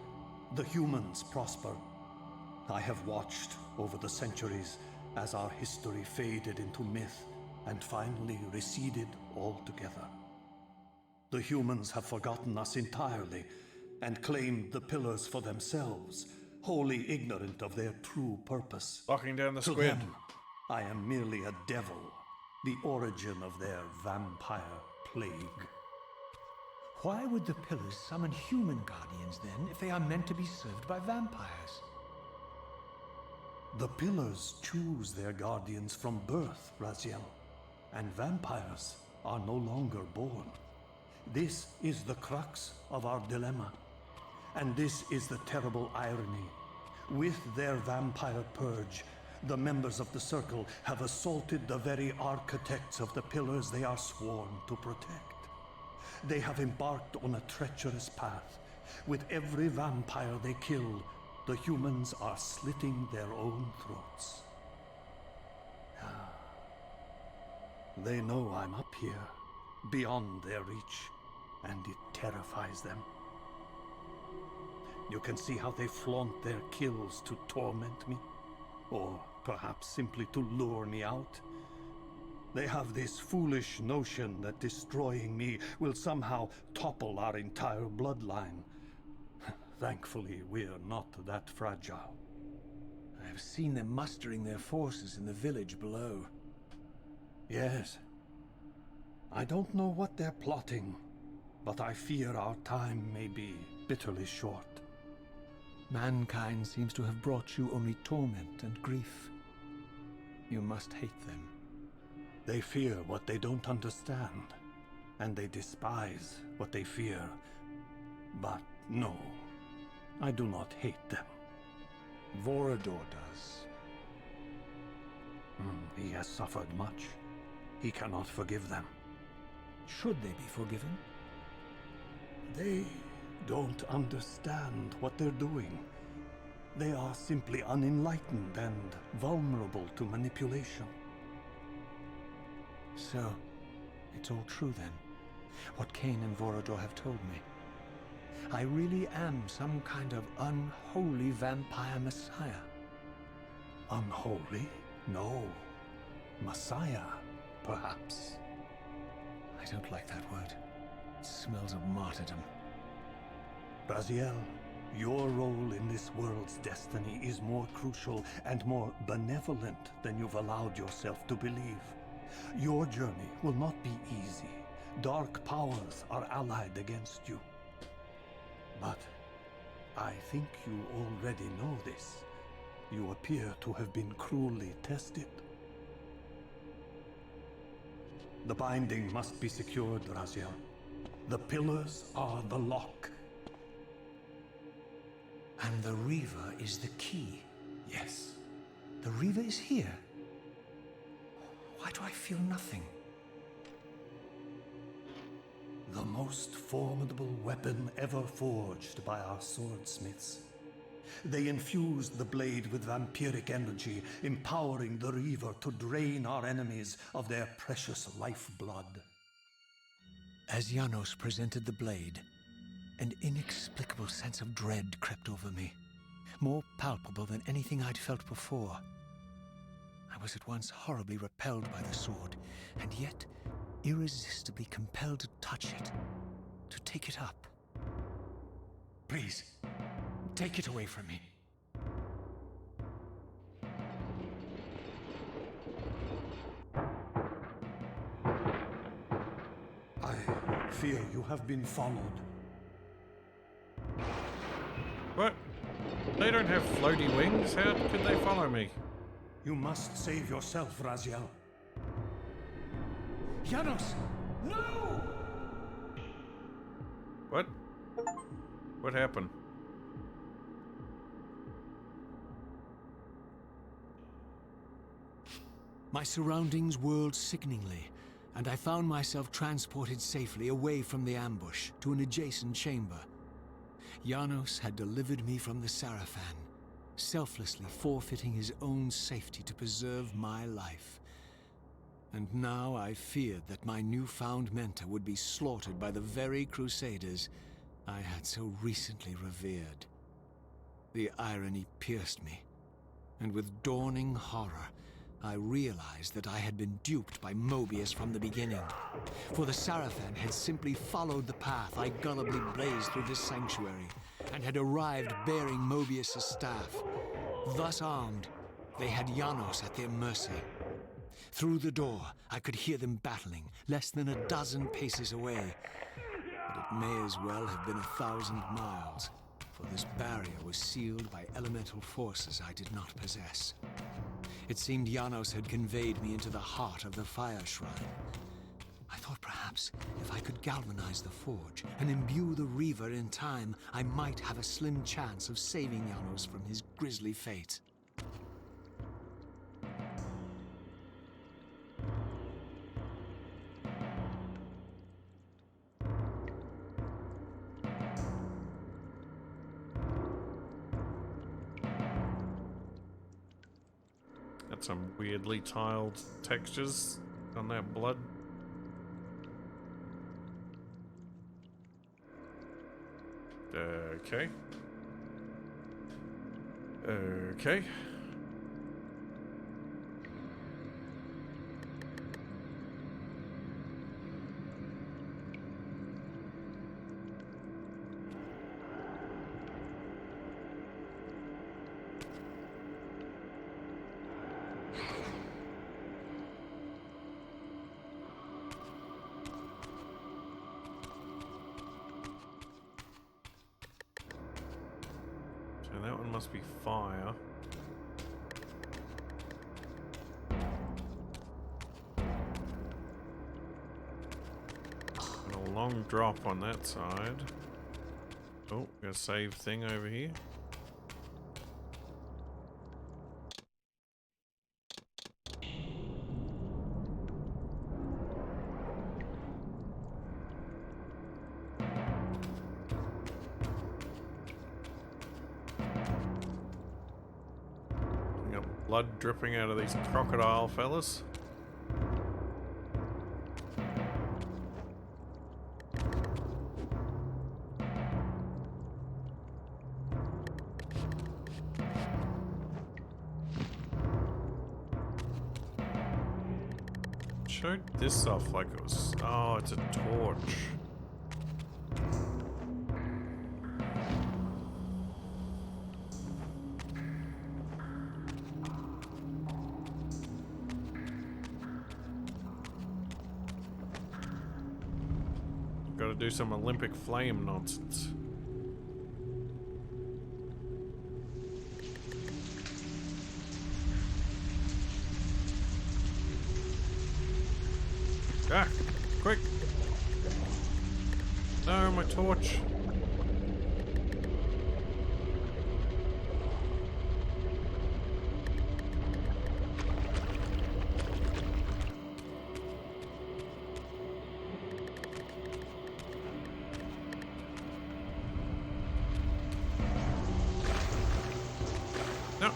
the humans prospered. I have watched over the centuries as our history faded into myth and finally receded altogether. The humans have forgotten us entirely and claimed the pillars for themselves, wholly ignorant of their true purpose. Locking down the To squid. them, I am merely a devil, the origin of their vampire plague. Why would the pillars summon human guardians then, if they are meant to be served by vampires? The pillars choose their guardians from birth, Raziel, and vampires are no longer born. This is the crux of our dilemma, and this is the terrible irony. With their vampire purge, the members of the Circle have assaulted the very architects of the pillars they are sworn to protect. They have embarked on a treacherous path. With every vampire they kill, the humans are slitting their own throats. They know I'm up here, beyond their reach, and it terrifies them. You can see how they flaunt their kills to torment me, or perhaps simply to lure me out. They have this foolish notion that destroying me will somehow topple our entire bloodline. Thankfully, we're not that fragile. I have seen them mustering their forces in the village below. Yes. I don't know what they're plotting, but I fear our time may be bitterly short. Mankind seems to have brought you only torment and grief. You must hate them. They fear what they don't understand, and they despise what they fear. But no, I do not hate them. Vorador does. He has suffered much. He cannot forgive them. Should they be forgiven? They don't understand what they're doing. They are simply unenlightened and vulnerable to manipulation. So, it's all true then. What Cain and Vorador have told me. I really am some kind of unholy vampire messiah. Unholy? No. Messiah, perhaps. I don't like that word. It smells of martyrdom. Raziel, your role in this world's destiny is more crucial and more benevolent than you've allowed yourself to believe. Your journey will not be easy, dark powers are allied against you. But I think you already know this. You appear to have been cruelly tested. The binding must be secured, Raziel. The pillars are the lock. And the Reaver is the key. Yes. The Reaver is here. Why do I feel nothing? The most formidable weapon ever forged by our swordsmiths. They infused the blade with vampiric energy, empowering the Reaver to drain our enemies of their precious lifeblood. As Janos presented the blade, an inexplicable sense of dread crept over me, more palpable than anything I'd felt before. I was at once horribly repelled by the sword, and yet irresistibly compelled to touch it, to take it up. Please, take it away from me. I fear you have been followed. What? They don't have floaty wings. How could they follow me? You must save yourself, Raziel. Janos! No! What? What happened? My surroundings whirled sickeningly, and I found myself transported safely away from the ambush to an adjacent chamber. Janos had delivered me from the Sarafan, selflessly forfeiting his own safety to preserve my life. And now I feared that my newfound mentor would be slaughtered by the very crusaders I had so recently revered. The irony pierced me, and with dawning horror, I realized that I had been duped by Mobius from the beginning. For the Sarafan had simply followed the path I gullibly blazed through this sanctuary, and had arrived bearing Mobius's staff. Thus armed, they had Janos at their mercy. Through the door, I could hear them battling, less than a dozen paces away. But it may as well have been 1,000 miles, for this barrier was sealed by elemental forces I did not possess. It seemed Janos had conveyed me into the heart of the fire shrine. I thought perhaps if I could galvanize the forge and imbue the Reaver in time, I might have a slim chance of saving Janos from his grisly fate. Got some weirdly tiled textures on that blood. Okay. Okay. So that one must be fire. And a long drop on that side. Oh, got a save thing over here. Blood dripping out of these crocodile fellas. Showed this off like it was... Oh, it's a torch. gotta do some Olympic flame nonsense. Ah! Quick! No, my torch! No!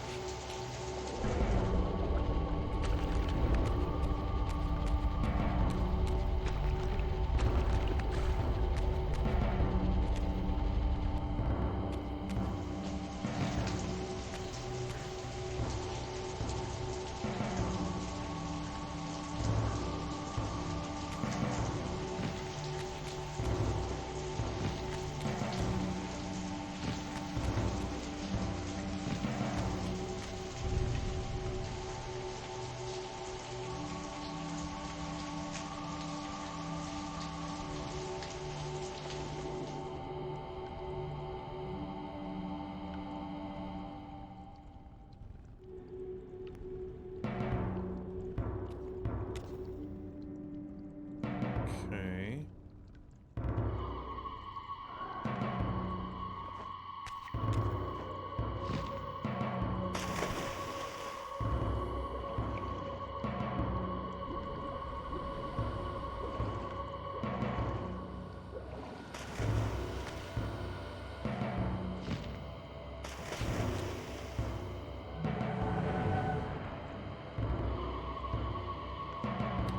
Okay.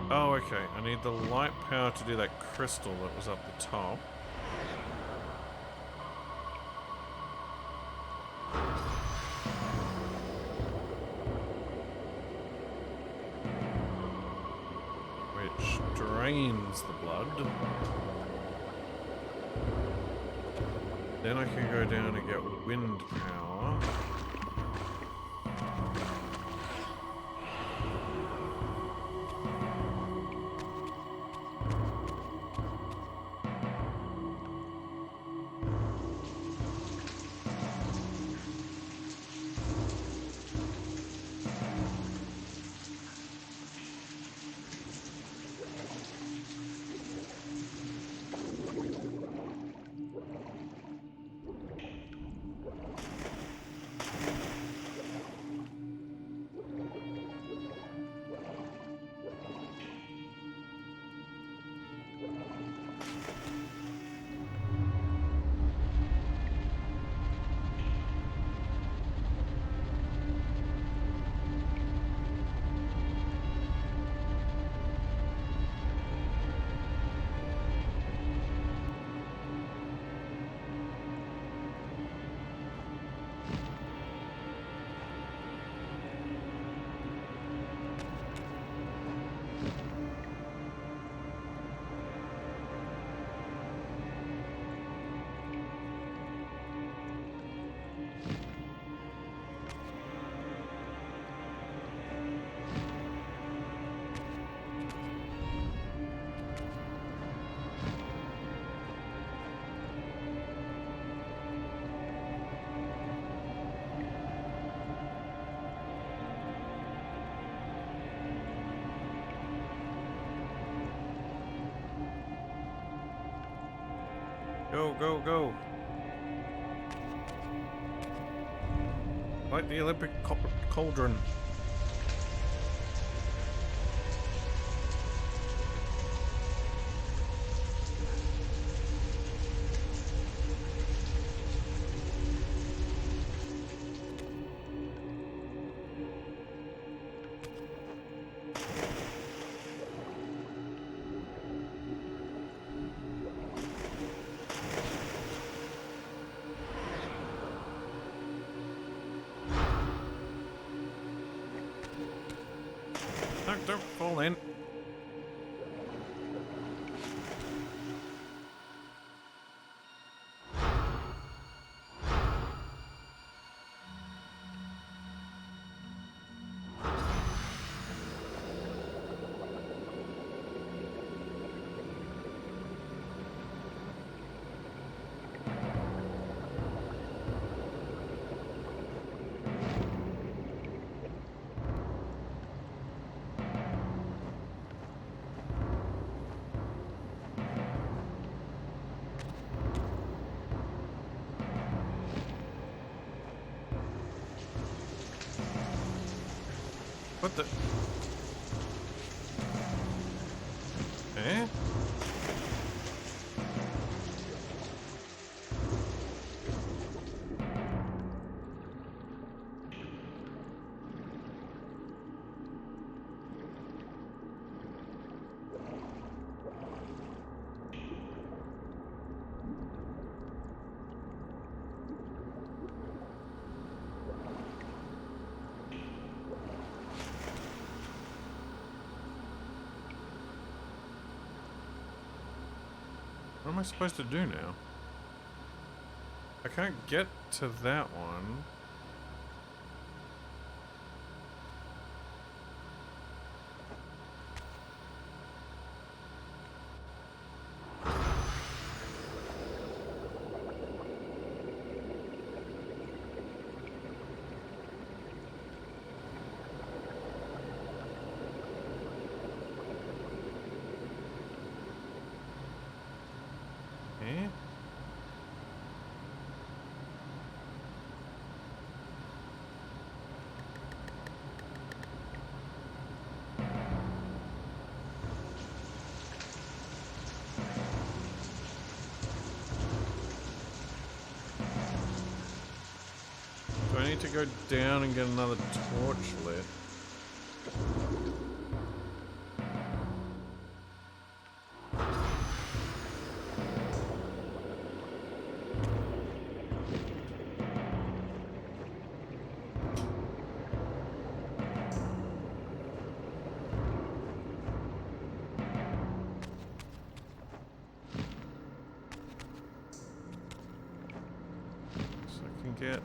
Oh, okay. I need the light power to do that crystal that was up the top. Which drains the blood. Then I can go down and get wind power. Go, go, go. Like the Olympic cauldron. No, don't fall in. What the? Eh? What am I supposed to do now? I can't get to that one. Eh? Do I need to go down and get another torch lit? So I can get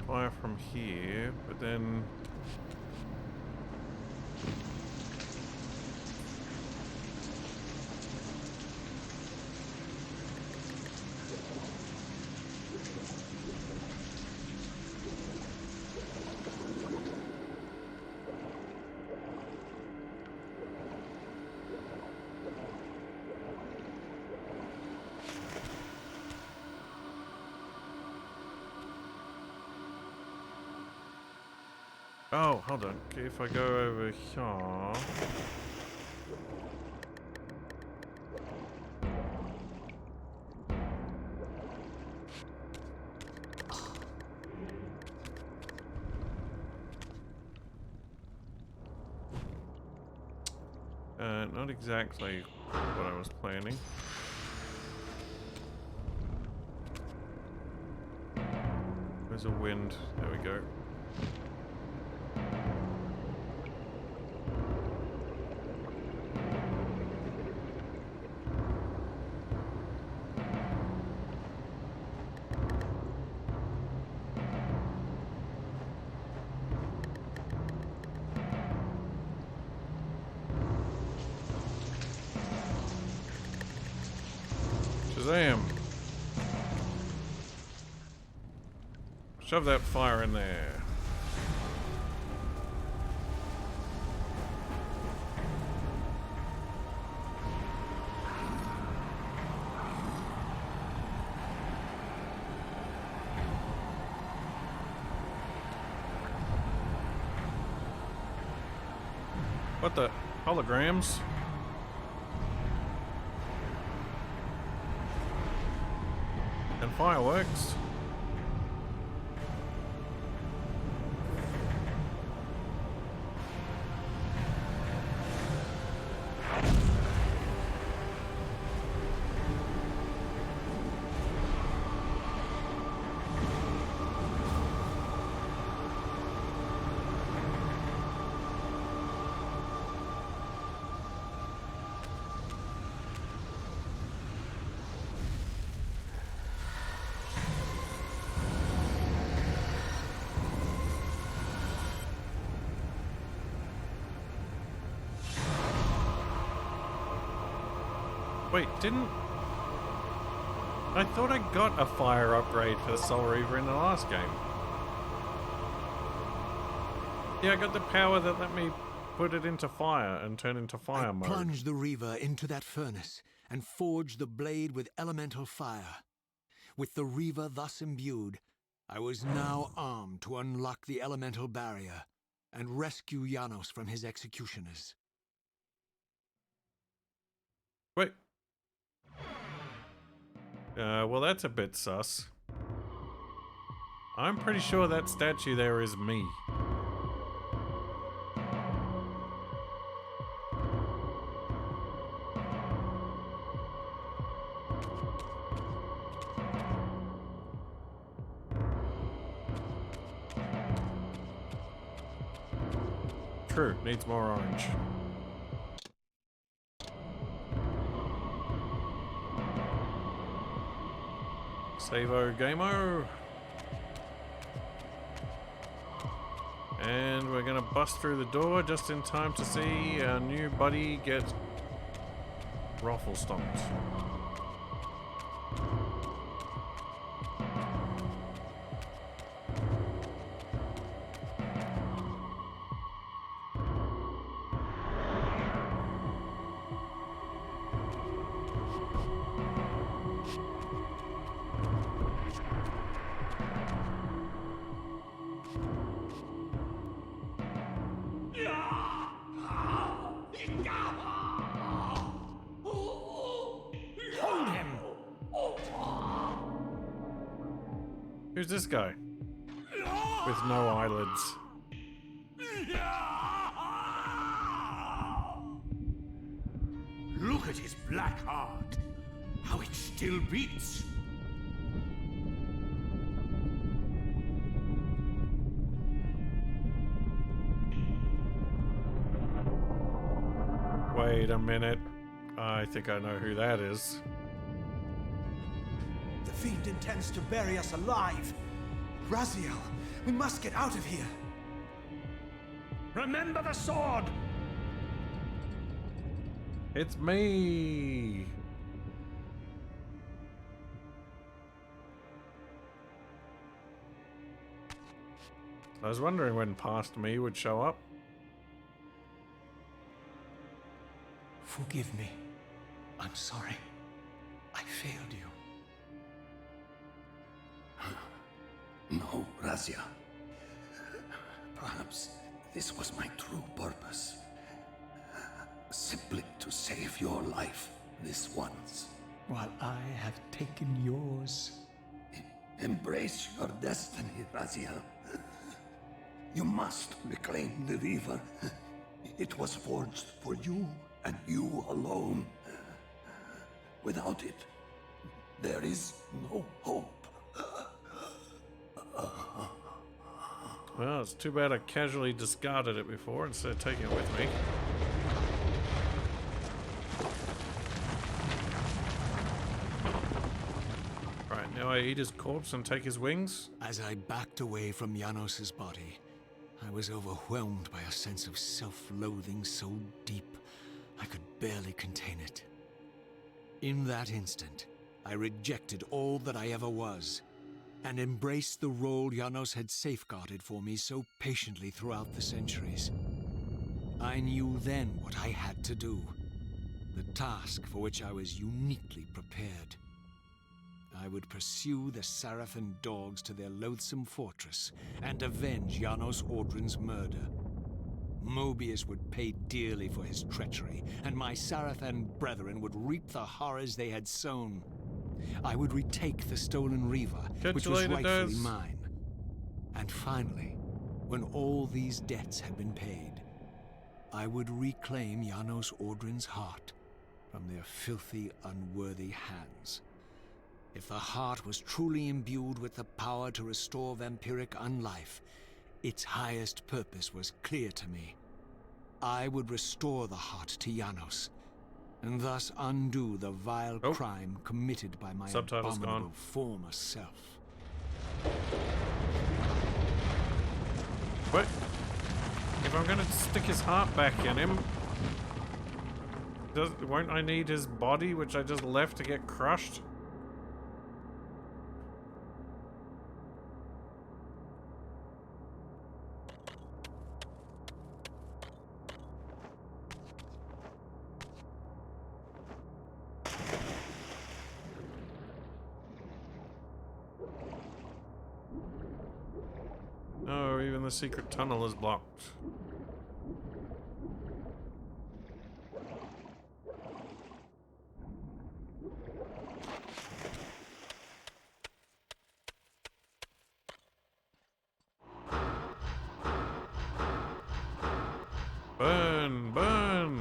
fire from here, but then oh, hold on. Okay, if I go over here. Not exactly what I was planning. There's a wind. There we go. Shazam! Shove that fire in there. What the? Holograms? And fireworks? Wait, didn't... I thought I got a fire upgrade for the Soul Reaver in the last game. Yeah, I got the power that let me put it into fire and turn into fire mode. Plunged the Reaver into that furnace and forged the blade with elemental fire. With the Reaver thus imbued, I was now armed to unlock the elemental barrier and rescue Janos from his executioners. Wait. Well, that's a bit sus. I'm pretty sure that statue there is me. True, needs more orange. Savo Gamo. And we're gonna bust through the door just in time to see our new buddy get ruffle stomped. Hold him! Who's this guy? With no eyelids. Look at his black heart. How it still beats. Wait a minute. I think I know who that is. The fiend intends to bury us alive. Raziel, we must get out of here. Remember the sword! It's me! I was wondering when past me would show up. Forgive me. I'm sorry. I failed you. No, Razia. Perhaps this was my true purpose. Simply to save your life this once. While I have taken yours. Embrace your destiny, Raziel. You must reclaim the river. It was forged for you and you alone. Without it, there is no hope. Well, it's too bad I casually discarded it before instead of taking it with me. Right, now I eat his corpse and take his wings. As I backed away from Janos's body, I was overwhelmed by a sense of self-loathing so deep I could barely contain it. In that instant, I rejected all that I ever was, and embraced the role Janos had safeguarded for me so patiently throughout the centuries. I knew then what I had to do, the task for which I was uniquely prepared. I would pursue the Sarafan dogs to their loathsome fortress and avenge Janos Audrin's murder. Mobius would pay dearly for his treachery, and my Sarafan brethren would reap the horrors they had sown. I would retake the stolen Riva, which was rightfully mine. And finally, when all these debts had been paid, I would reclaim Janos Audrin's heart from their filthy, unworthy hands. If the heart was truly imbued with the power to restore vampiric unlife, its highest purpose was clear to me. I would restore the heart to Janos, and thus undo the vile crime committed by my abominable former self. What? If I'm gonna stick his heart back in him, won't I need his body, which I just left to get crushed? and the secret tunnel is blocked. Burn! Burn!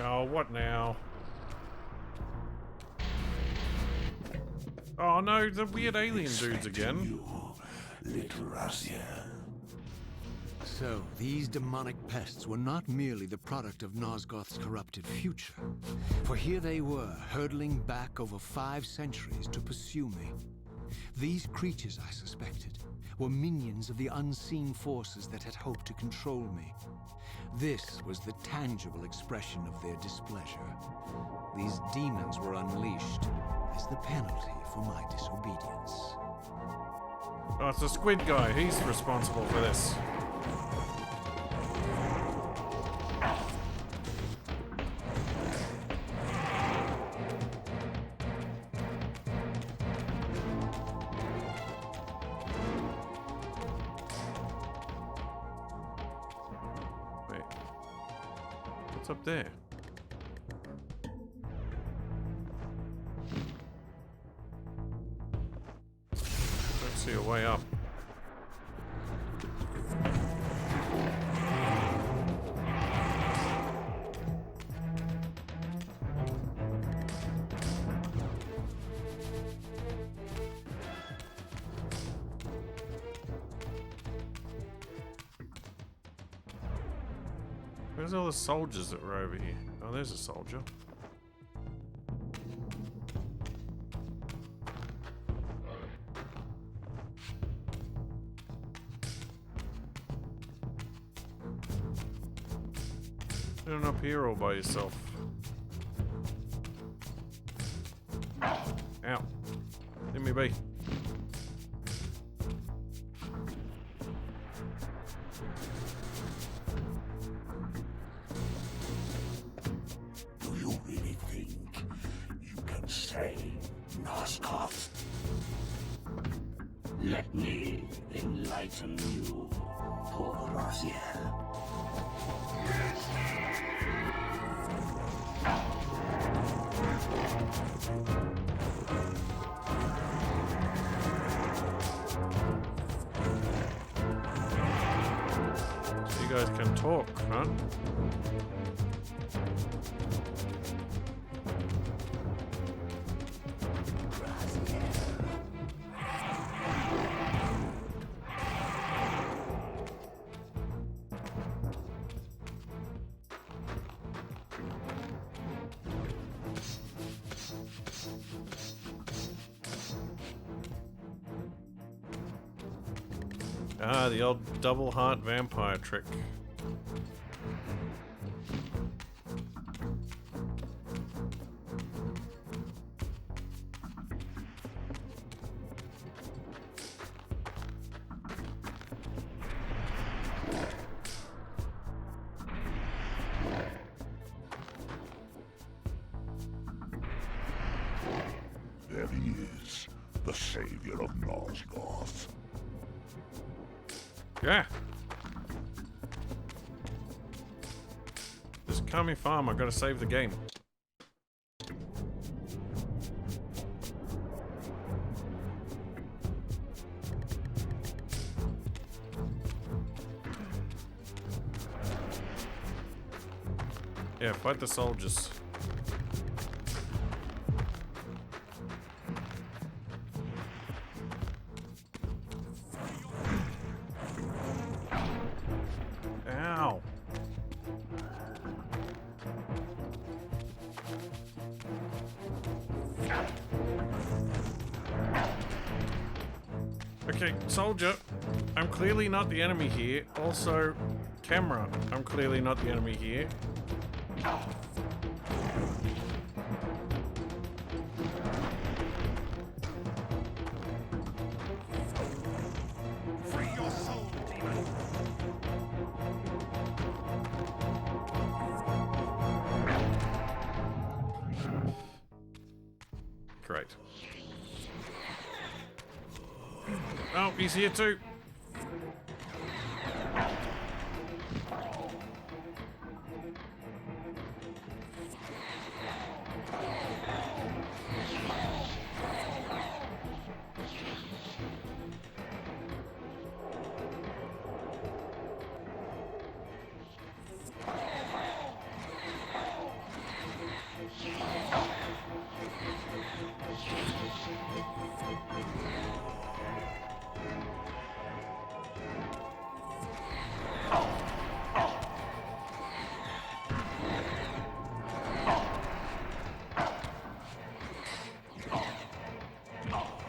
Oh, what now? Oh no, the weird alien dudes again. Little Raziel. So, these demonic pests were not merely the product of Nosgoth's corrupted future, for here they were, hurtling back over 5 centuries to pursue me. These creatures, I suspected, were minions of the unseen forces that had hoped to control me. This was the tangible expression of their displeasure. These demons were unleashed as the penalty for my disobedience. Oh, it's the squid guy. He's responsible for this. Wait. What's up there? Don't see a way up. Where's all the soldiers that were over here? Oh, there's a soldier. You're up here all by yourself. Ow. Let me be. Do you really think you can save Nosgoth? Let me enlighten you, poor Raziel. So you guys can talk, huh? Ah, the old double heart vampire trick. There he is, the savior of Nosgoth. Yeah. Just calm me farm, I gotta save the game. Yeah, fight the soldiers. Ow. Okay, soldier, I'm clearly not the enemy here. Also, camera, I'm clearly not the enemy here. Free your soul, demon! Great. Oh, he's here too.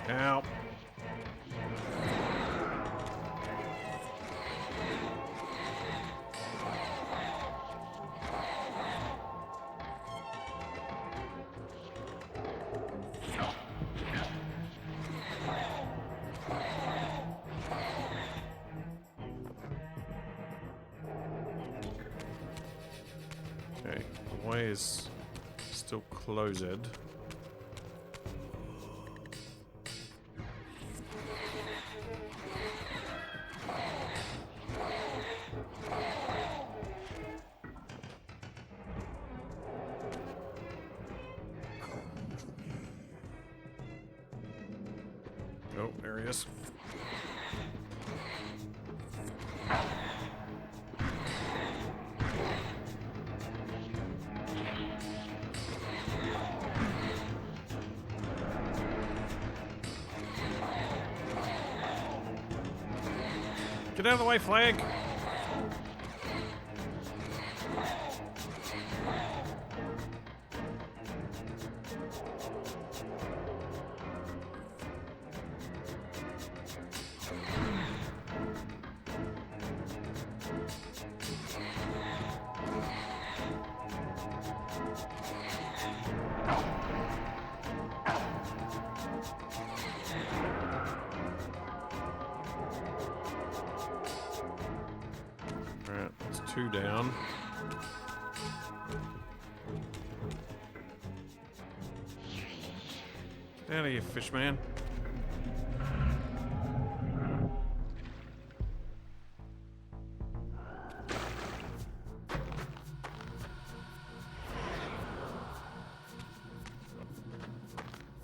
Ow. Okay, the way is still closed. Oh, there he is. Get out of the way, flag! Alright, that's 2 down. Get out of here, fish man.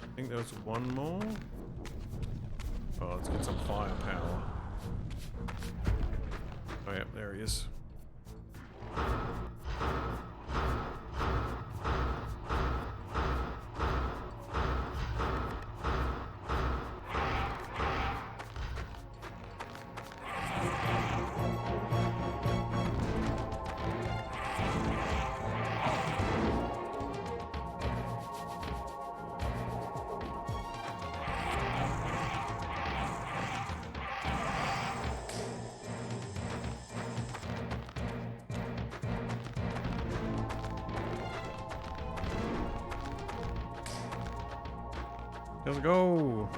I think there was one more. Oh, let's get some firepower. Oh, yep, there he is. Let's go.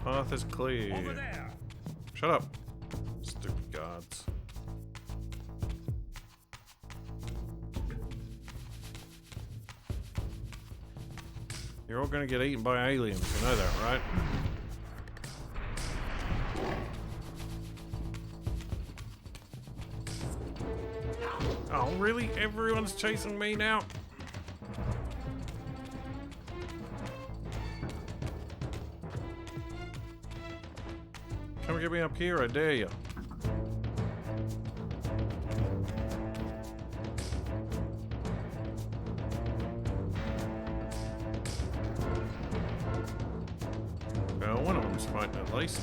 Path is clear. Over there! Shut up. Stupid guards. You're all gonna get eaten by aliens, you know that, right? Oh, really? Everyone's chasing me now? Come get me up here, I dare you. Well, one of them's fighting at least.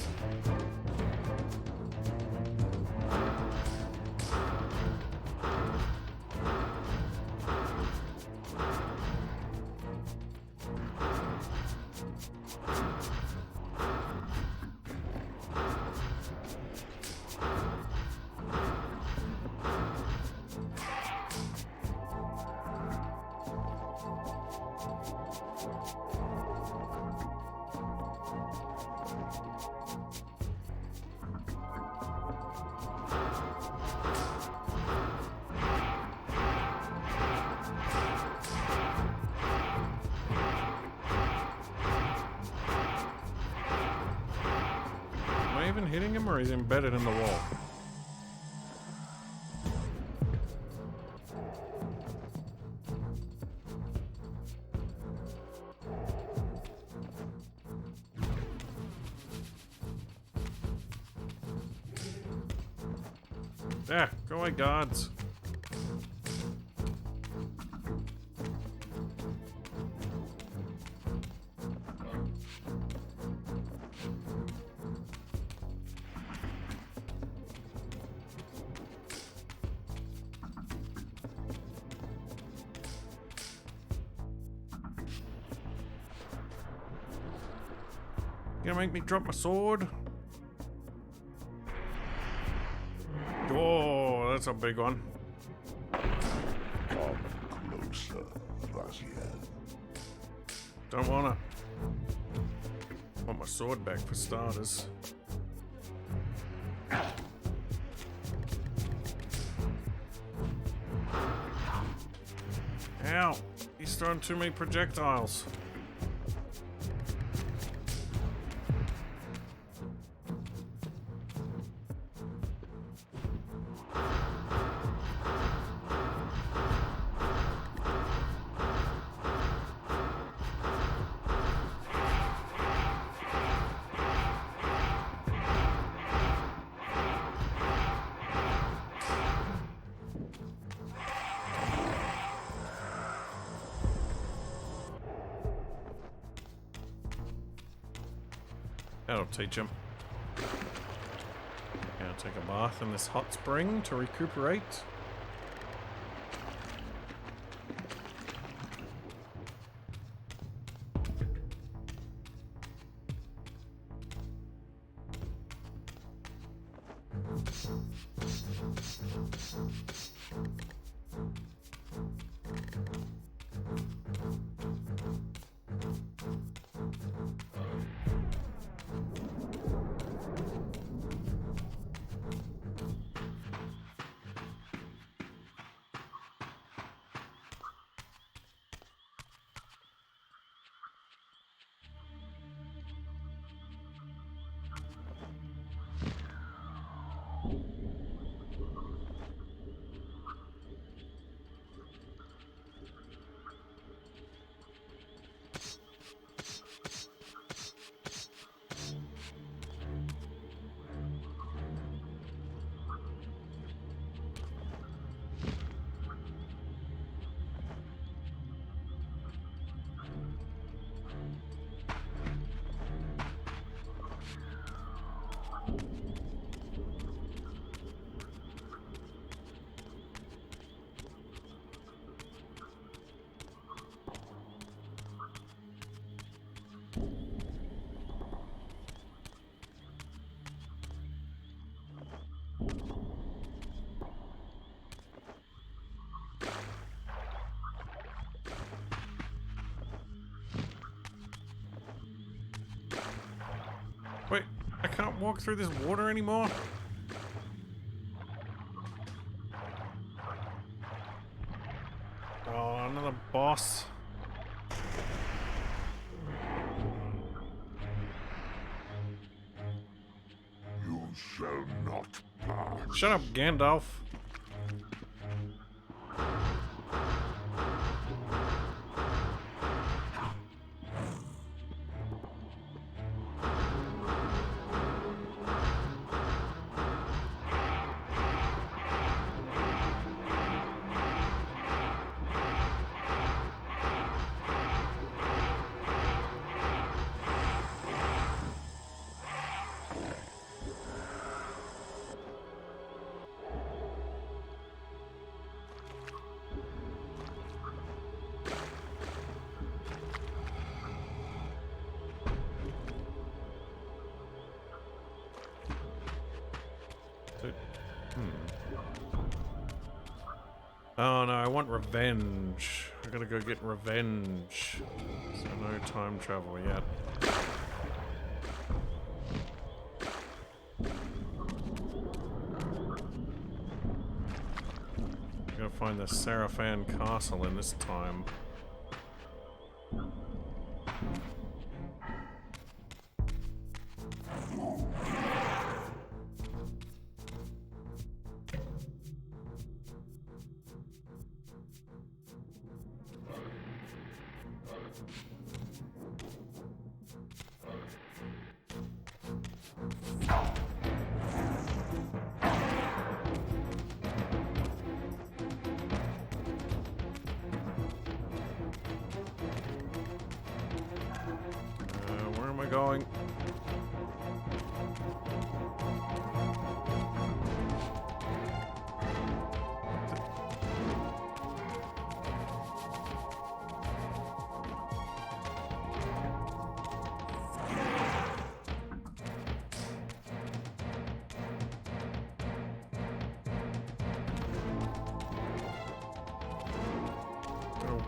even hitting him, or he's embedded in the wall? Yeah, go away, guards. You gonna make me drop my sword? Oh, that's a big one. Come closer, Raziel. Don't wanna. Want my sword back for starters. Ow! He's throwing too many projectiles. That'll teach him. Gonna take a bath in this hot spring to recuperate. Wait, I can't walk through this water anymore? Oh, another boss. You shall not pass. Shut up, Gandalf. Oh no, I want revenge. I gotta go get revenge. So no time travel yet. I gotta find the Sarafan Castle in this time. going.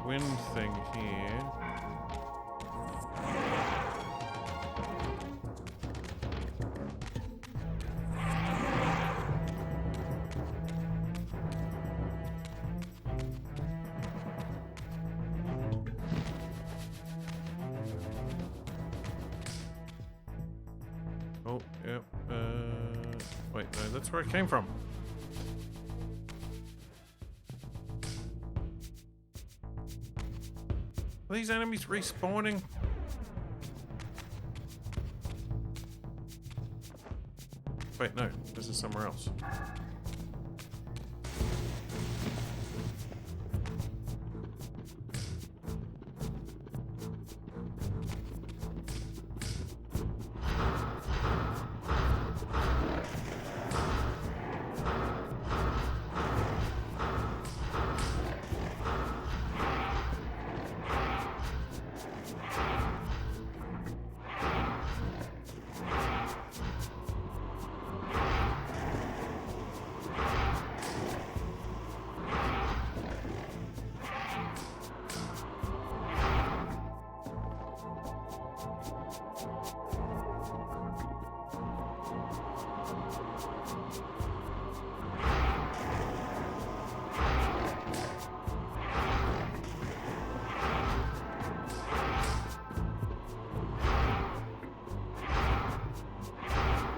Wind thing here. Oh, yep. Wait, no, that's where it came from. Are these enemies respawning? Wait, no, this is somewhere else.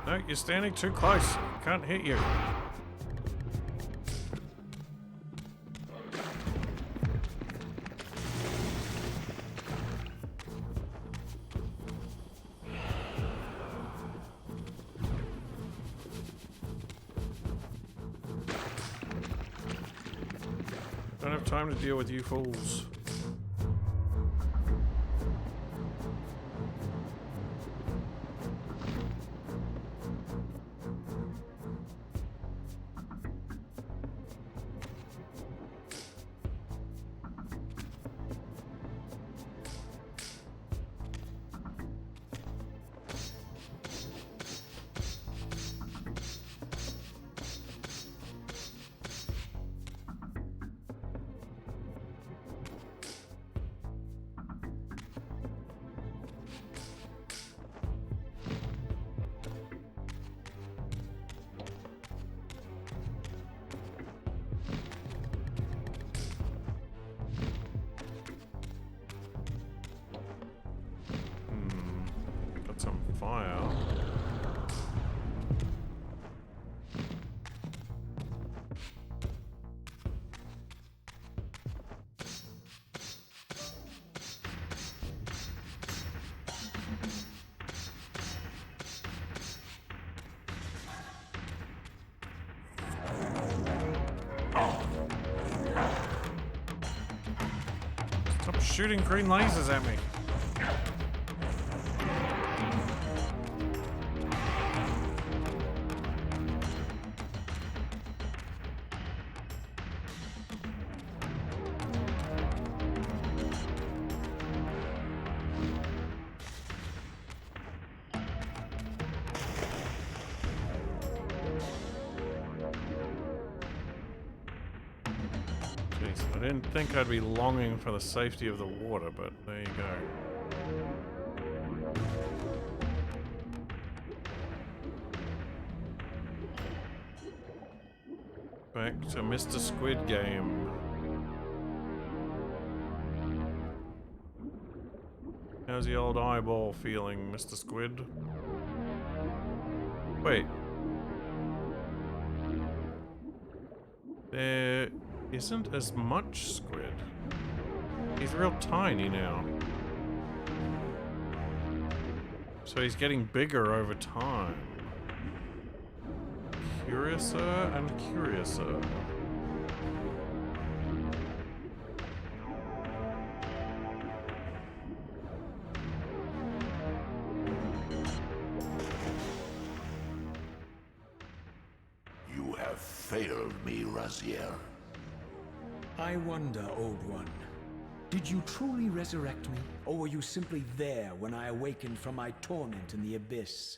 No, you're standing too close. Can't hit you. Don't have time to deal with you fools. Got some fire. Stop shooting green lasers at me. Jeez, I didn't think I'd be longing for the safety of the water, but there you go. Back to Mr. Squid Game. How's the old eyeball feeling, Mr. Squid? Wait. There isn't as much squid. He's real tiny now. So he's getting bigger over time. Curiouser and curiouser. have failed me, Raziel. I wonder, Old One. Did you truly resurrect me, or were you simply there when I awakened from my torment in the abyss?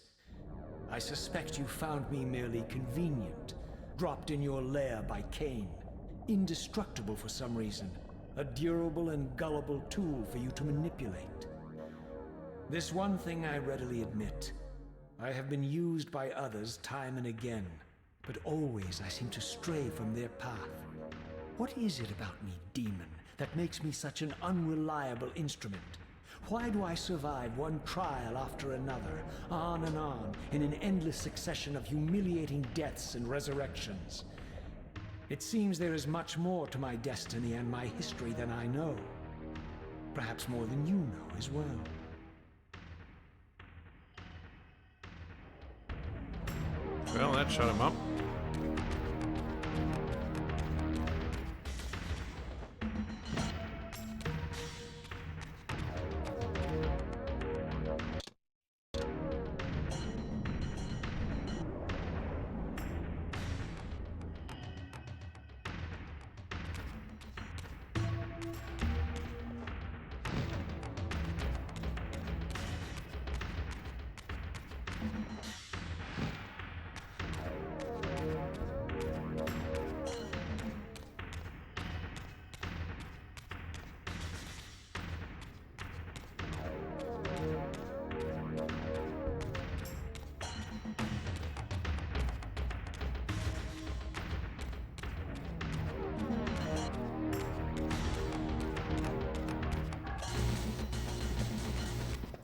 I suspect you found me merely convenient, dropped in your lair by Cain, indestructible for some reason, a durable and gullible tool for you to manipulate. This one thing I readily admit. I have been used by others time and again, but always I seem to stray from their path. What is it about me, demon, that makes me such an unreliable instrument? Why do I survive one trial after another, on and on, in an endless succession of humiliating deaths and resurrections? It seems there is much more to my destiny and my history than I know. Perhaps more than you know as well. Well, that shut him up.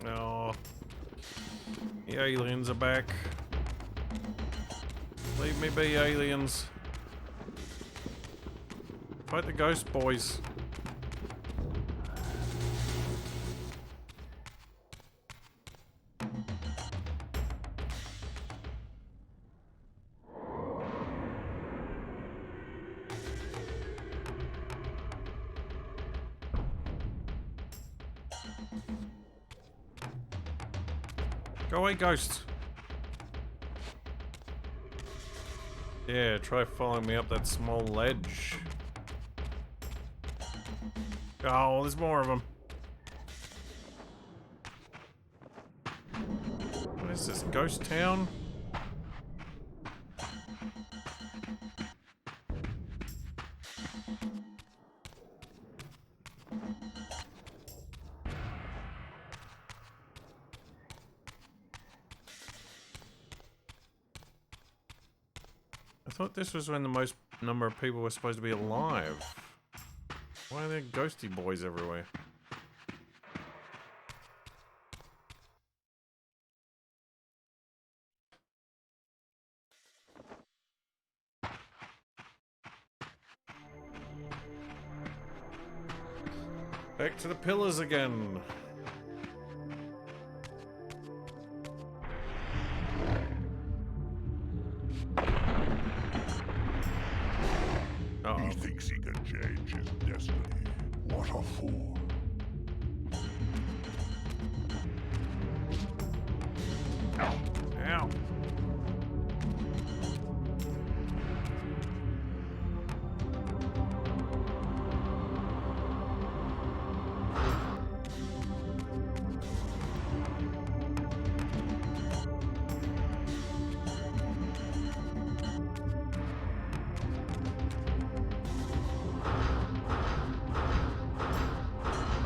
Oh, the aliens are back. Leave me be, aliens. Fight the ghost boys. Go away, ghost. Yeah, try following me up that small ledge. Oh, there's more of them. What is this, ghost town? I thought this was when the most number of people were supposed to be alive. Why are there ghosty boys everywhere? Back to the pillars again. He thinks he can change his destiny. What a fool. Ow.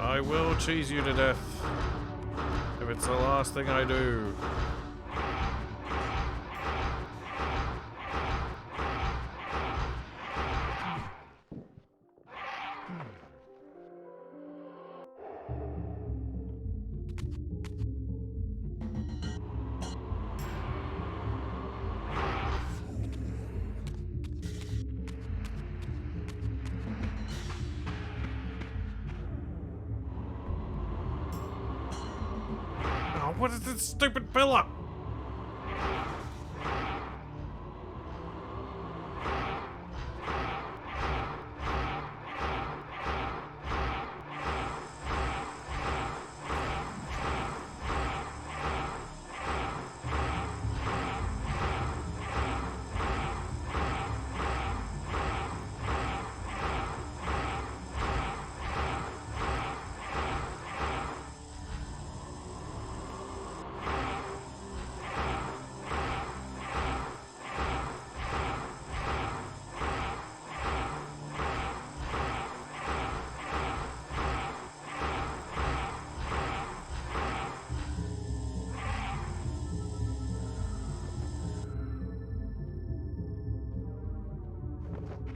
I will cheese you to death if it's the last thing I do. Oh, what is this stupid pillar?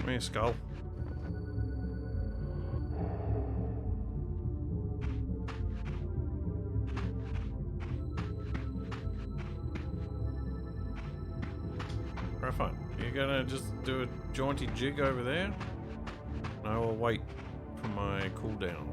Give me a skull. Right, fine. You're gonna just do a jaunty jig over there? And I will wait for my cooldown.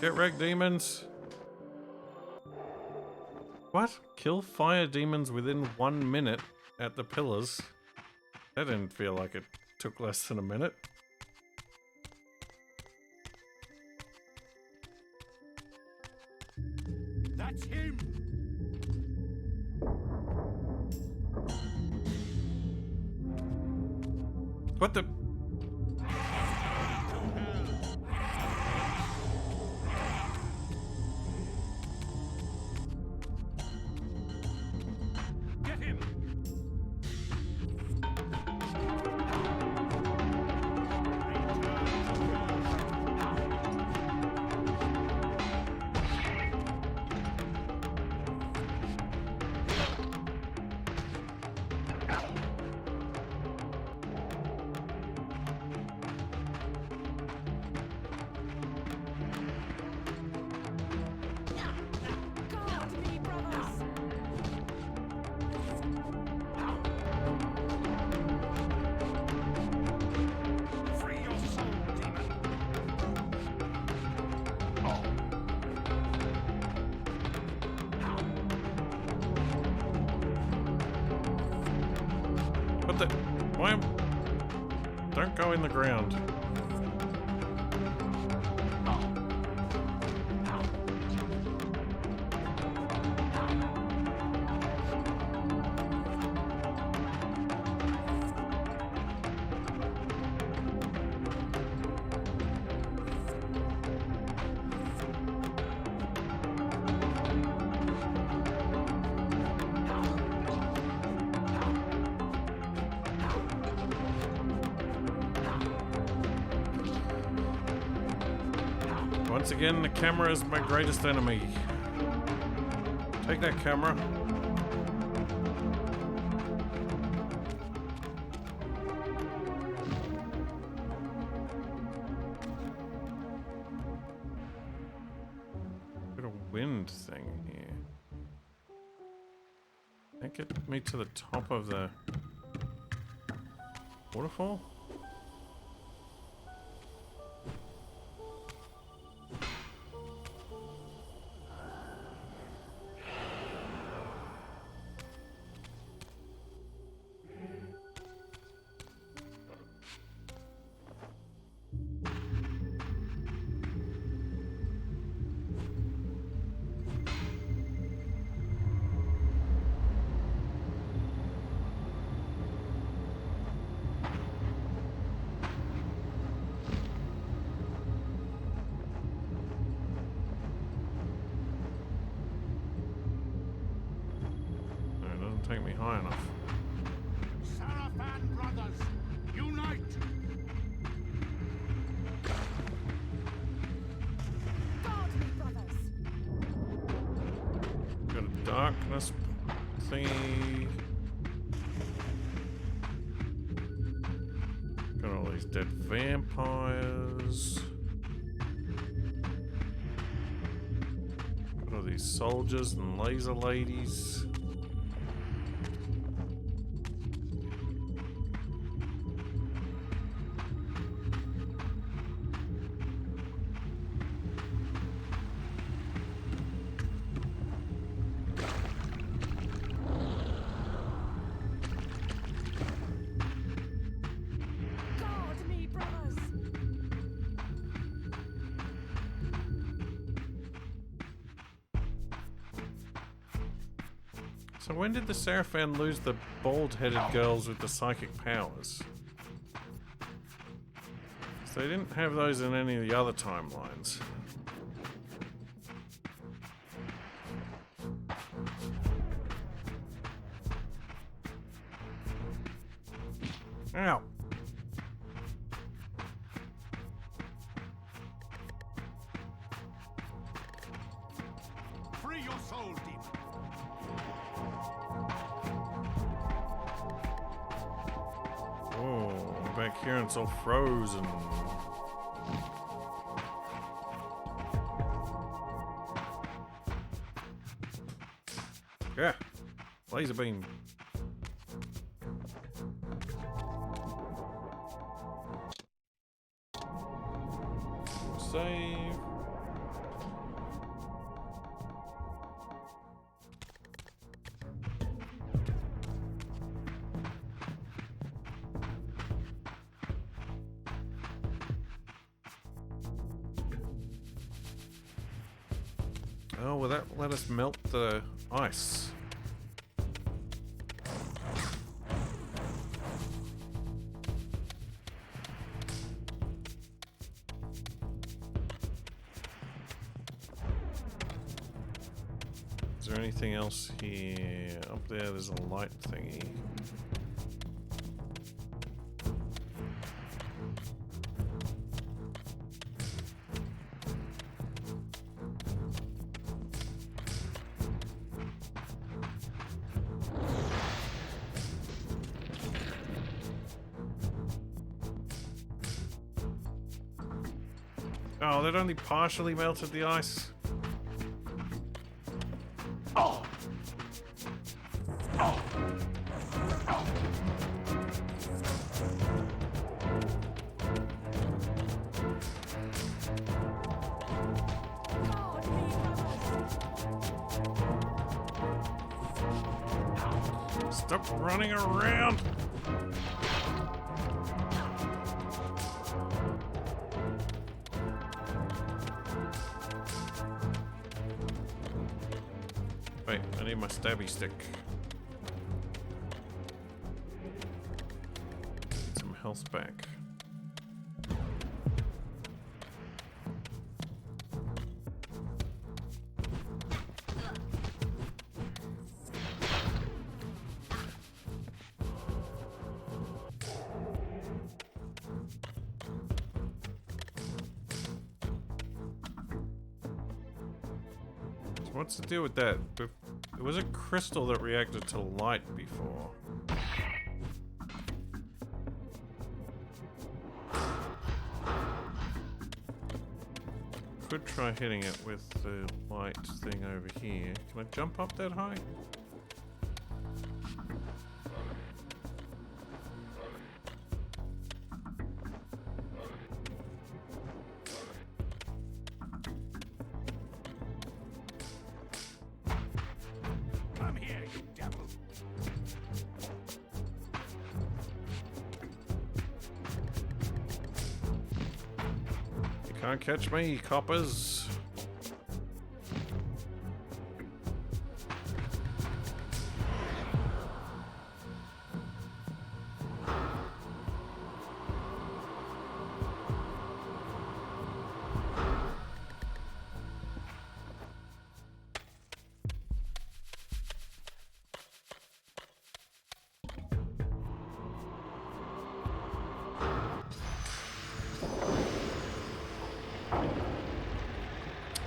Get wrecked, demons! What? Kill fire demons within 1 minute at the pillars? That didn't feel like it took less than a minute. That's him! What the? Get him! Guard me, brothers! Free your soul, demon! What the? Why? Don't go in the ground. Once again, the camera is my greatest enemy. Take that camera. Got a wind thing here. Can it get me to the top of the waterfall? Take me high enough. Sarafan brothers, unite! Guard me, brothers! Got a darkness thingy. Got all these dead vampires. Got all these soldiers and laser ladies. So when did the Seraphan lose the bald-headed girls with the psychic powers? So they didn't have those in any of the other timelines. Ow. Free your soul, demon. Oh, I'm back here and it's all frozen. Yeah, laser beam. Save. Oh, will that let us melt the ice? Is there anything else here? Up there, there's a light thingy. Oh, that only partially melted the ice. Guard me, brothers. Stop running around! Wait, I need my stabby stick. Get some health back. So what's the deal with that? It was a crystal that reacted to light before. Could try hitting it with the light thing over here. Can I jump up that high? Come here, you devil. You can't catch me, coppers.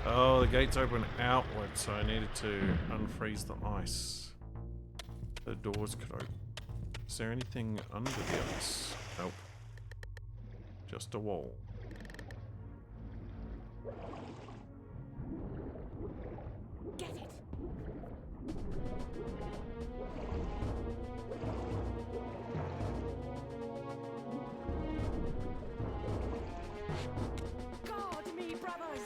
Oh, the gates open outward, so I needed to unfreeze the ice. The doors could open. Is there anything under the ice? Nope. Just a wall. Get it. Guard me, brothers.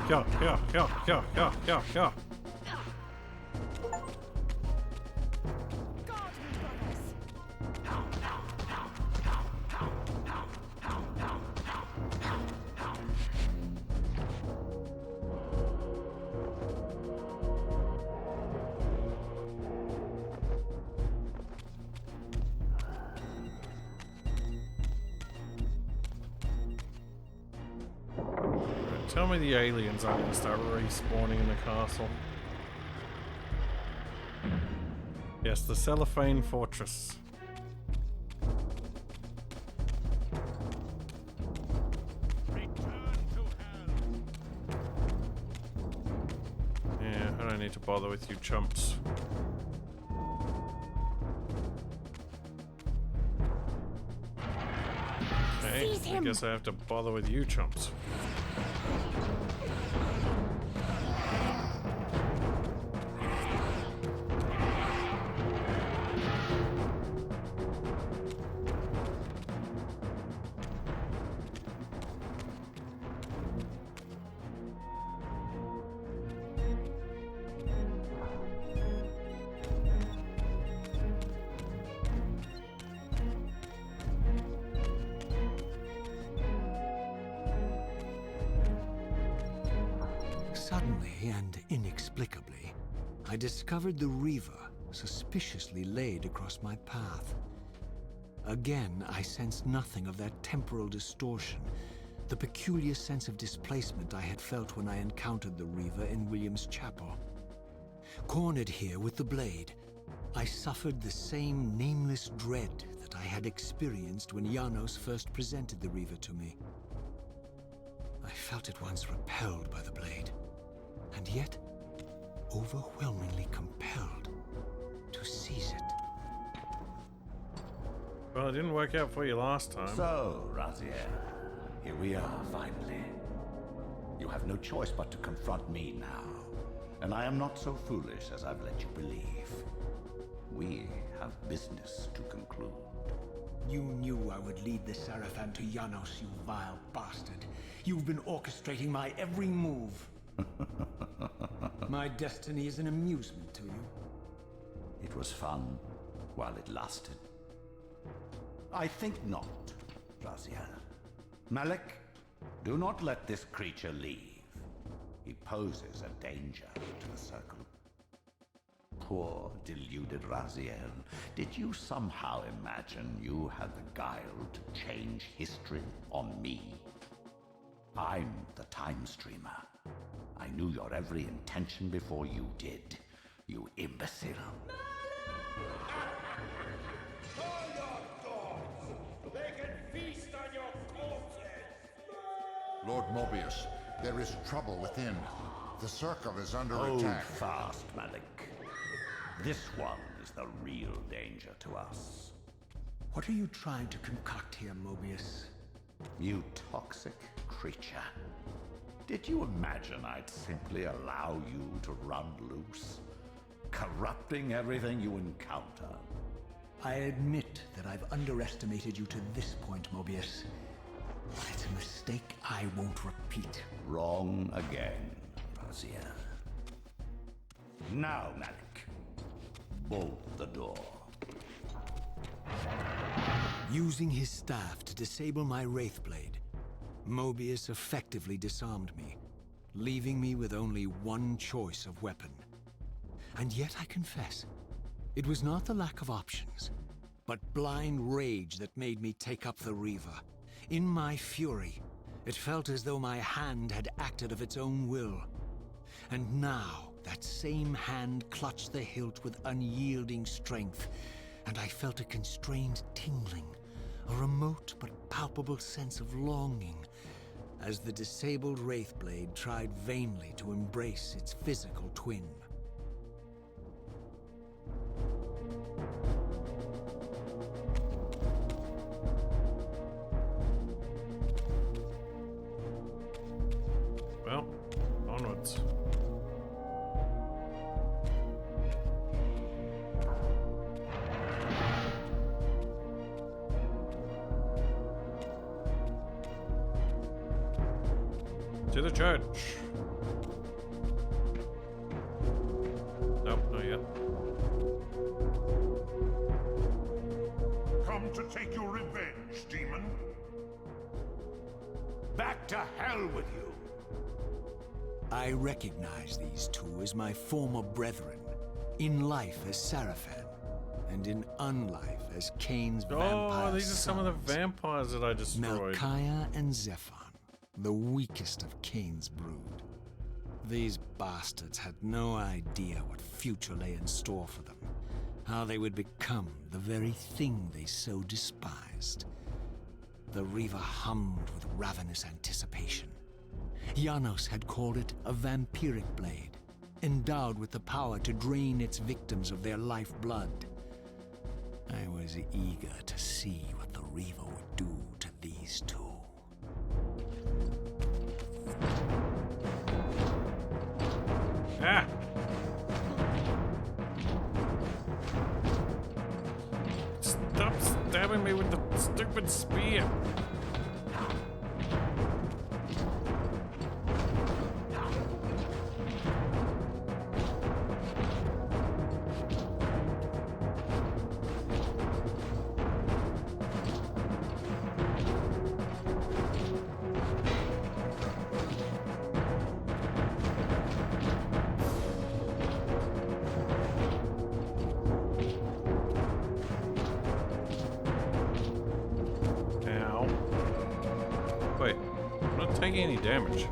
yeah, yeah, yeah, yeah, yeah, yeah, yeah. Guard me, brothers. Tell me the aliens aren't going to start respawning in the castle. Yes, the cellophane fortress. Yeah, I don't need to bother with you chumps. Okay, Seize I him. guess I have to bother with you chumps. Suddenly and inexplicably, I discovered the Reaver suspiciously laid across my path. Again, I sensed nothing of that temporal distortion, the peculiar sense of displacement I had felt when I encountered the Reaver in William's chapel. Cornered here with the blade, I suffered the same nameless dread that I had experienced when Janos first presented the Reaver to me. I felt at once repelled by the blade, and yet overwhelmingly compelled to seize it. Well, it didn't work out for you last time. So, Raziel, here we are finally. You have no choice but to confront me now. And I am not so foolish as I've let you believe. We have business to conclude. You knew I would lead the Sarafan to Janos, you vile bastard. You've been orchestrating my every move. My destiny is an amusement to you. It was fun while it lasted. I think not, Raziel. Malik, do not let this creature leave. He poses a danger to the Circle. Poor, deluded Raziel. Did you somehow imagine you had the guile to change history on me? I'm the Time Streamer. I knew your every intention before you did, you imbecile. Lord Mobius, there is trouble within. The Circle is under Hold attack. fast, Malik. This one is the real danger to us. What are you trying to concoct here, Mobius? You toxic creature. Did you imagine I'd simply allow you to run loose? Corrupting everything you encounter. I admit that I've underestimated you to this point, Mobius. It's a mistake I won't repeat. Wrong again, Raziel. Now, Malik, bolt the door. Using his staff to disable my Wraithblade, Mobius effectively disarmed me, leaving me with only one choice of weapon. And yet I confess, it was not the lack of options, but blind rage that made me take up the Reaver. In my fury, it felt as though my hand had acted of its own will. And now, that same hand clutched the hilt with unyielding strength, and I felt a constrained tingling, a remote but palpable sense of longing, as the disabled Wraithblade tried vainly to embrace its physical twin. Well, onwards. To the church. to take your revenge, demon? Back to hell with you! I recognize these two as my former brethren, in life as Sarafan, and in unlife as Cain's vampire Oh, these are some of the sons, vampires that I destroyed. Melchiah and Zephon, the weakest of Cain's brood. These bastards had no idea what future lay in store for them, how they would become the very thing they so despised. The Reaver hummed with ravenous anticipation. Janos had called it a vampiric blade, endowed with the power to drain its victims of their lifeblood. I was eager to see what the Reaver would do to these two. Ah! Stop stabbing me with the stupid spear! Ow. Wait, I'm not taking any damage.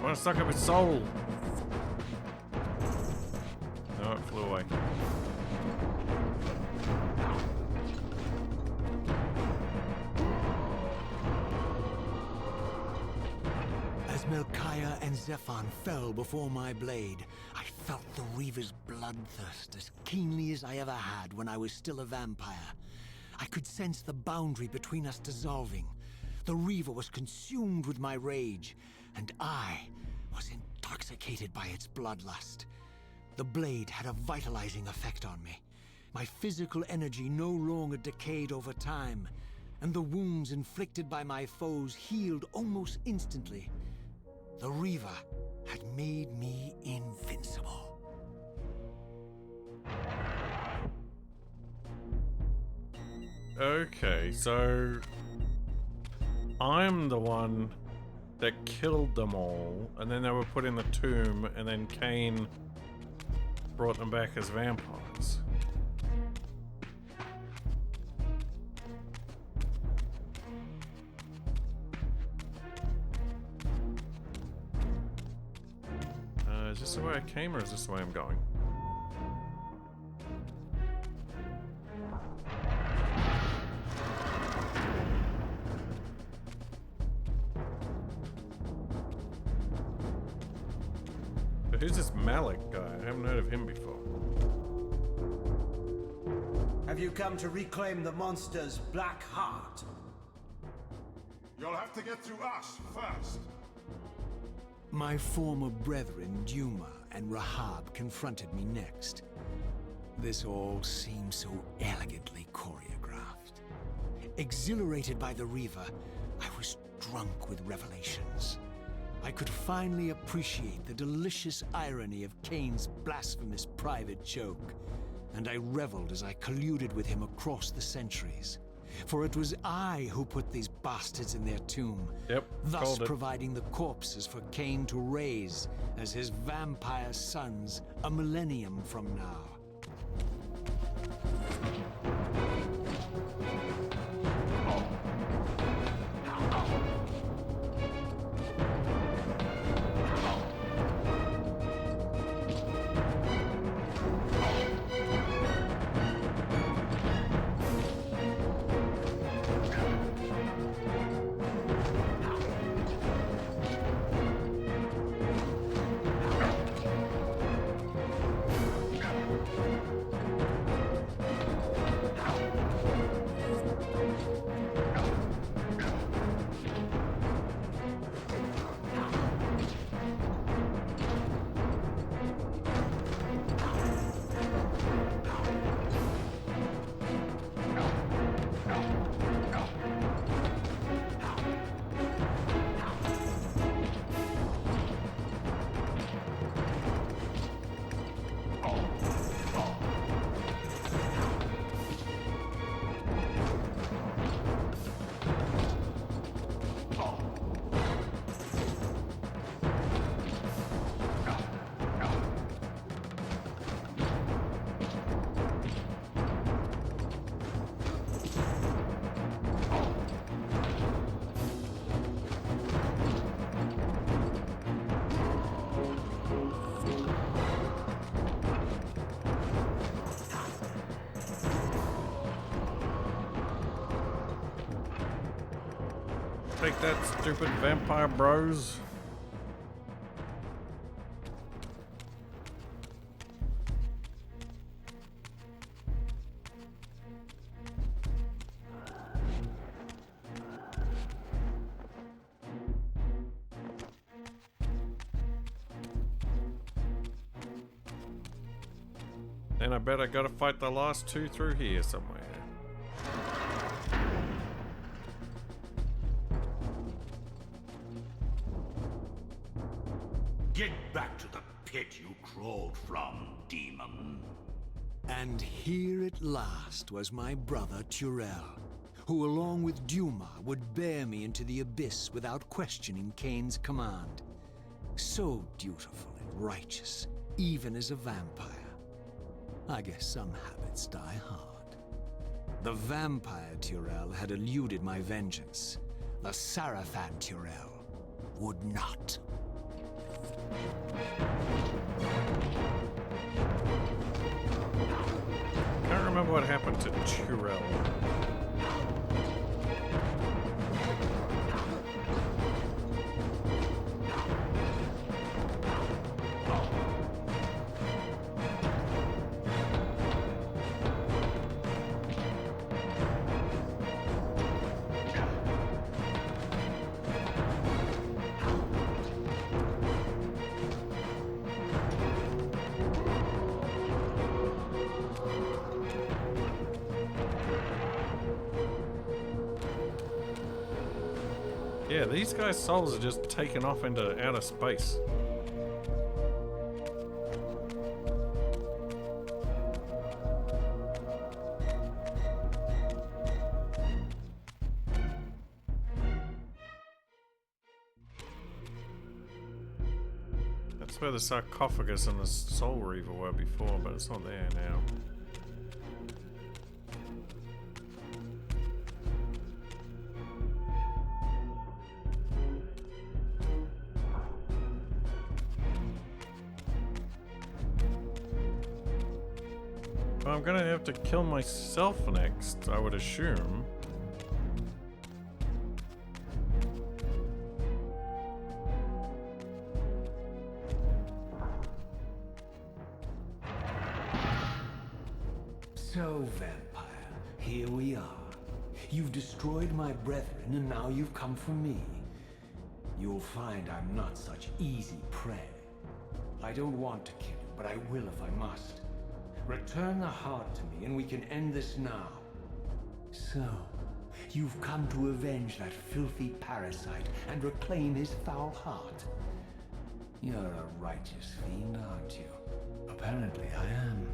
I want to suck up his soul. No, it flew away. As Melchiah and Zephon fell before my blade, I felt the Reaver's bloodthirst as keenly as I ever had when I was still a vampire. I could sense the boundary between us dissolving. The Reaver was consumed with my rage, and I was intoxicated by its bloodlust. The blade had a vitalizing effect on me. My physical energy no longer decayed over time, and the wounds inflicted by my foes healed almost instantly. The Reaver had made me invincible. Okay, so I'm the one that killed them all, and then they were put in the tomb, and then Cain brought them back as vampires. Is this the way I came, or is this the way I'm going? But who's this Malik guy? I haven't heard of him before. Have you come to reclaim the monster's black heart? You'll have to get through us first. My former brethren, Duma and Rahab, confronted me next. This all seemed so elegantly choreographed. Exhilarated by the Reaver, I was drunk with revelations. I could finally appreciate the delicious irony of Cain's blasphemous private joke, and I reveled as I colluded with him across the centuries. For it was I who put these bastards in their tomb, thus providing the corpses for Cain to raise as his vampire sons a millennium from now. Take that, stupid vampire bros. And I bet I gotta fight the last two through here somewhere. Get back to the pit you crawled from, demon. And here at last was my brother Turel, who along with Duma would bear me into the abyss without questioning Kain's command. So dutiful and righteous, even as a vampire. I guess some habits die hard. The vampire Turel had eluded my vengeance. The Sarafan Turel would not. Can't remember what happened to Turel. Yeah, these guys' souls are just taken off into outer space. That's where the sarcophagus and the soul reaver were before, but it's not there now. I'm gonna have to kill myself next, I would assume. So, vampire, here we are. You've destroyed my brethren, and now you've come for me. You'll find I'm not such easy prey. I don't want to kill you, but I will if I must. Return the heart to me, and we can end this now. So, you've come to avenge that filthy parasite and reclaim his foul heart. You're a righteous fiend, aren't you? Apparently I am.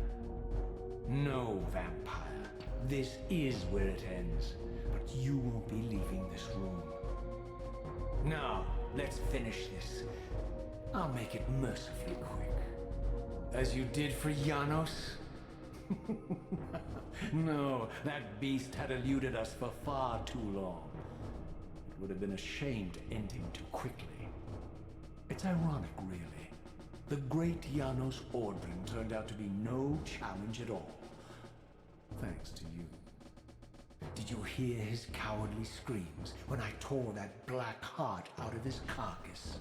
No, vampire. This is where it ends, but you won't be leaving this room. Now, let's finish this. I'll make it mercifully quick. As you did for Janos? No, that beast had eluded us for far too long. It would have been a shame to end him too quickly. It's ironic, really. The great Janos Ordrin turned out to be no challenge at all. Thanks to you. Did you hear his cowardly screams when I tore that black heart out of his carcass?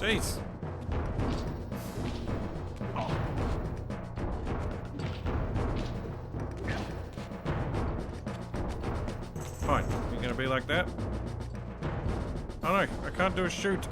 Jeez. Fine. You gonna be like that? Oh no, I can't do a shoot.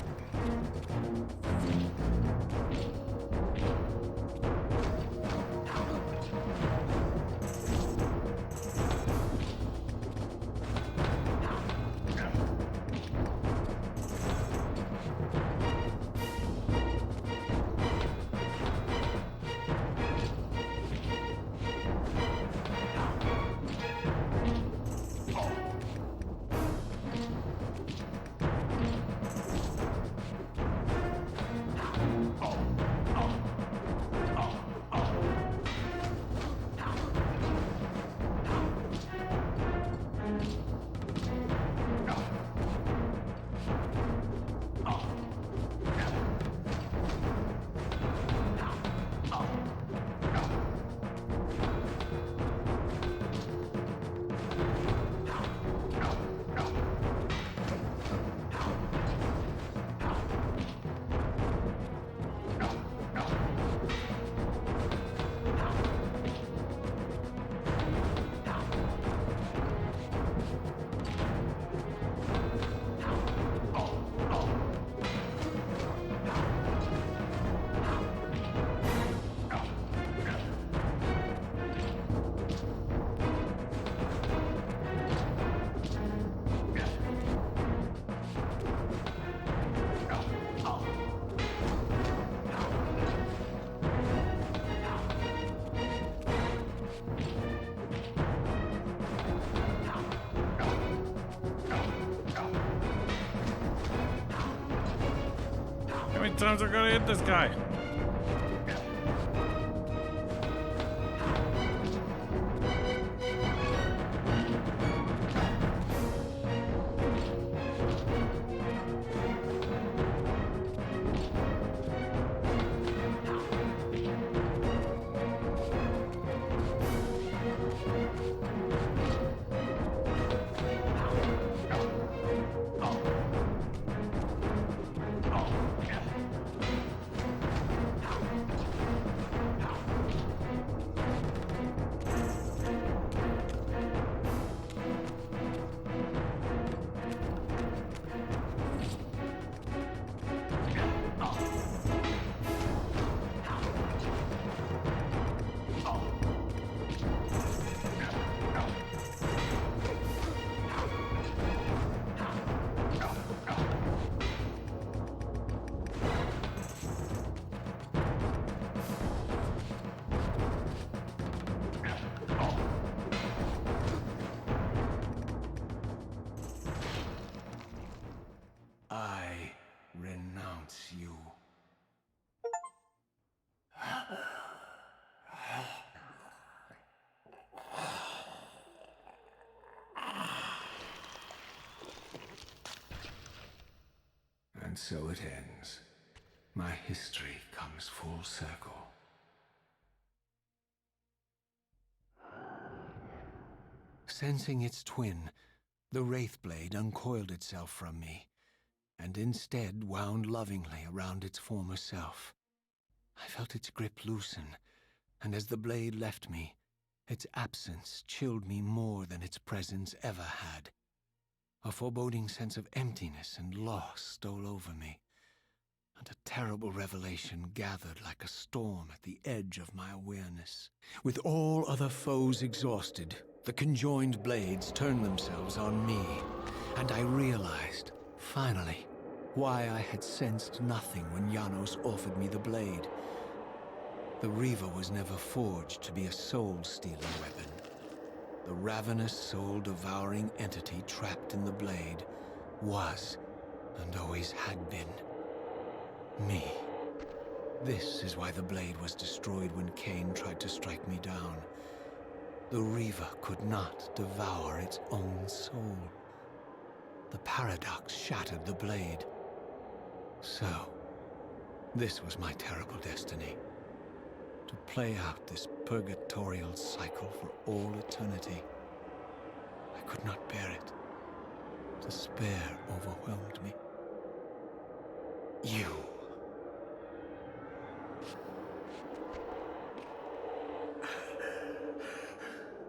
How many times I gotta hit this guy? I renounce you. And so it ends. My history comes full circle. Sensing its twin, the Wraithblade uncoiled itself from me, and instead wound lovingly around its former self. I felt its grip loosen, and as the blade left me, its absence chilled me more than its presence ever had. A foreboding sense of emptiness and loss stole over me, and a terrible revelation gathered like a storm at the edge of my awareness. With all other foes exhausted, the conjoined blades turned themselves on me, and I realized, finally, why I had sensed nothing when Janos offered me the blade. The Reaver was never forged to be a soul-stealing weapon. The ravenous, soul-devouring entity trapped in the blade was, and always had been, me. This is why the blade was destroyed when Cain tried to strike me down. The Reaver could not devour its own soul. The paradox shattered the blade. So, this was my terrible destiny. To play out this purgatorial cycle for all eternity. I could not bear it. Despair overwhelmed me. You.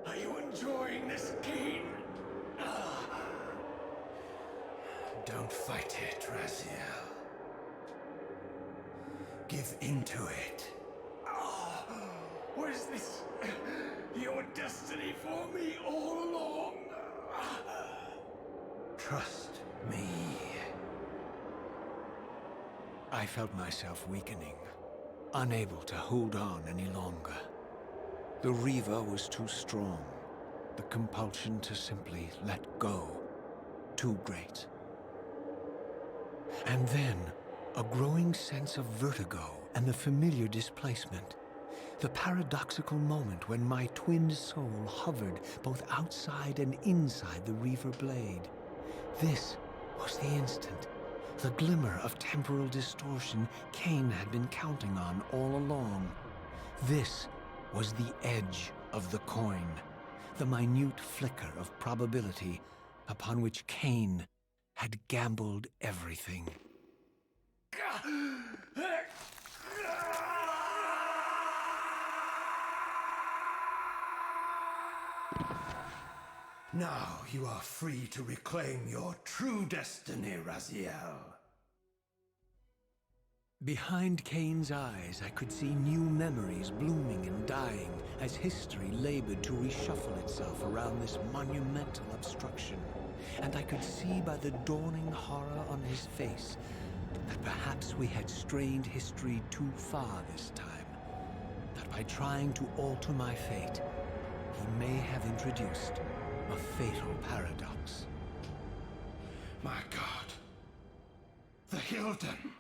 Are you enjoying this game? Don't fight it, Raziel. Give into it. Was this your destiny for me all along? Trust me. I felt myself weakening, unable to hold on any longer. The Reaver was too strong. The compulsion to simply let go, too great. And then, a growing sense of vertigo and the familiar displacement. The paradoxical moment when my twin soul hovered both outside and inside the Reaver blade. This was the instant, the glimmer of temporal distortion Cain had been counting on all along. This was the edge of the coin, the minute flicker of probability upon which Cain had gambled everything. Now you are free to reclaim your true destiny, Raziel. Behind Cain's eyes, I could see new memories blooming and dying as history labored to reshuffle itself around this monumental obstruction. And I could see by the dawning horror on his face that perhaps we had strained history too far this time. That by trying to alter my fate, he may have introduced a fatal paradox. My God. The Hilden.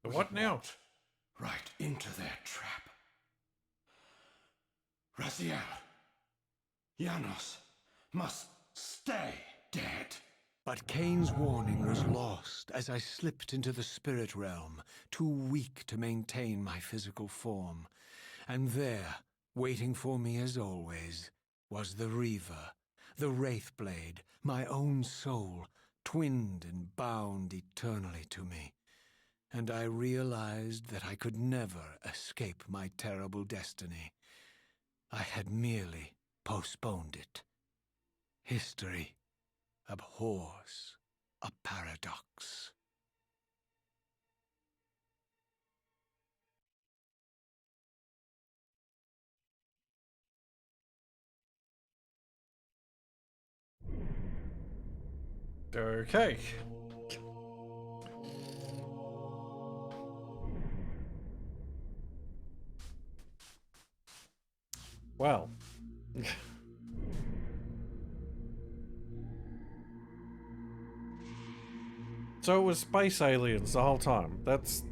What now? Right into their trap. Raziel, Janos must stay dead. But Cain's warning was lost as I slipped into the spirit realm, too weak to maintain my physical form. And there, waiting for me as always, was the Reaver, the Wraithblade, my own soul, twinned and bound eternally to me. And I realized that I could never escape my terrible destiny. I had merely postponed it. History abhors a paradox. Okay. Well. So it was space aliens the whole time. That's...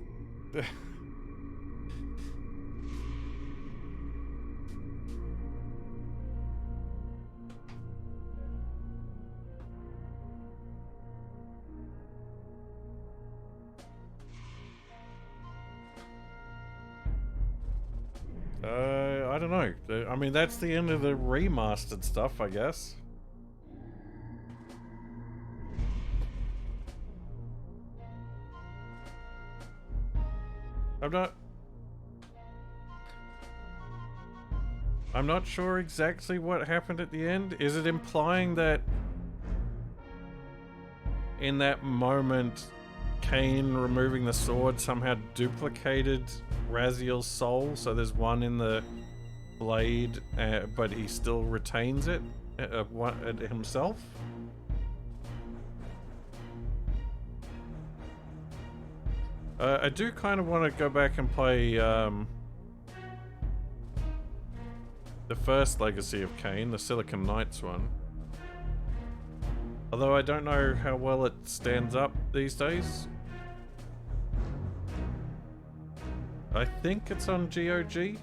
I don't know. I mean, that's the end of the remastered stuff, I guess. I'm not sure exactly what happened at the end. Is it implying that in that moment Cain removing the sword somehow duplicated Raziel's soul, so there's one in the blade, but he still retains it himself? I do kind of want to go back and play the first Legacy of Cain, the Silicon Knights one. Although I don't know how well it stands up these days. I think it's on GOG.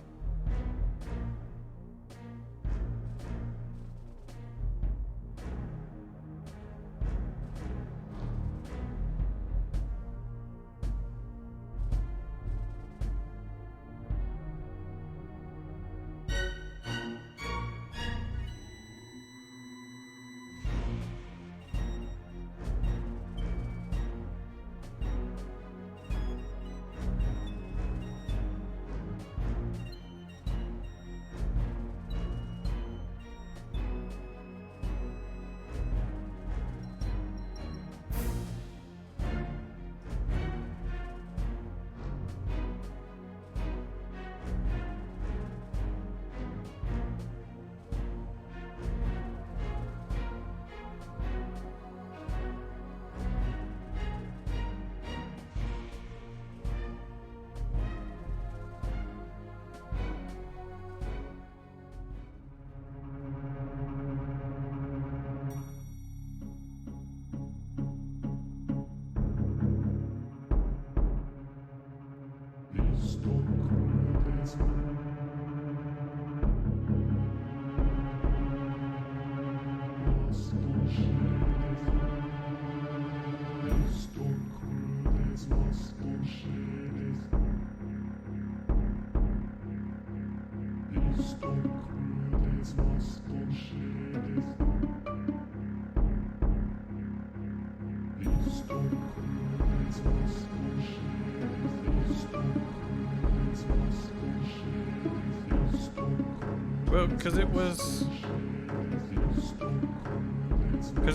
Well, because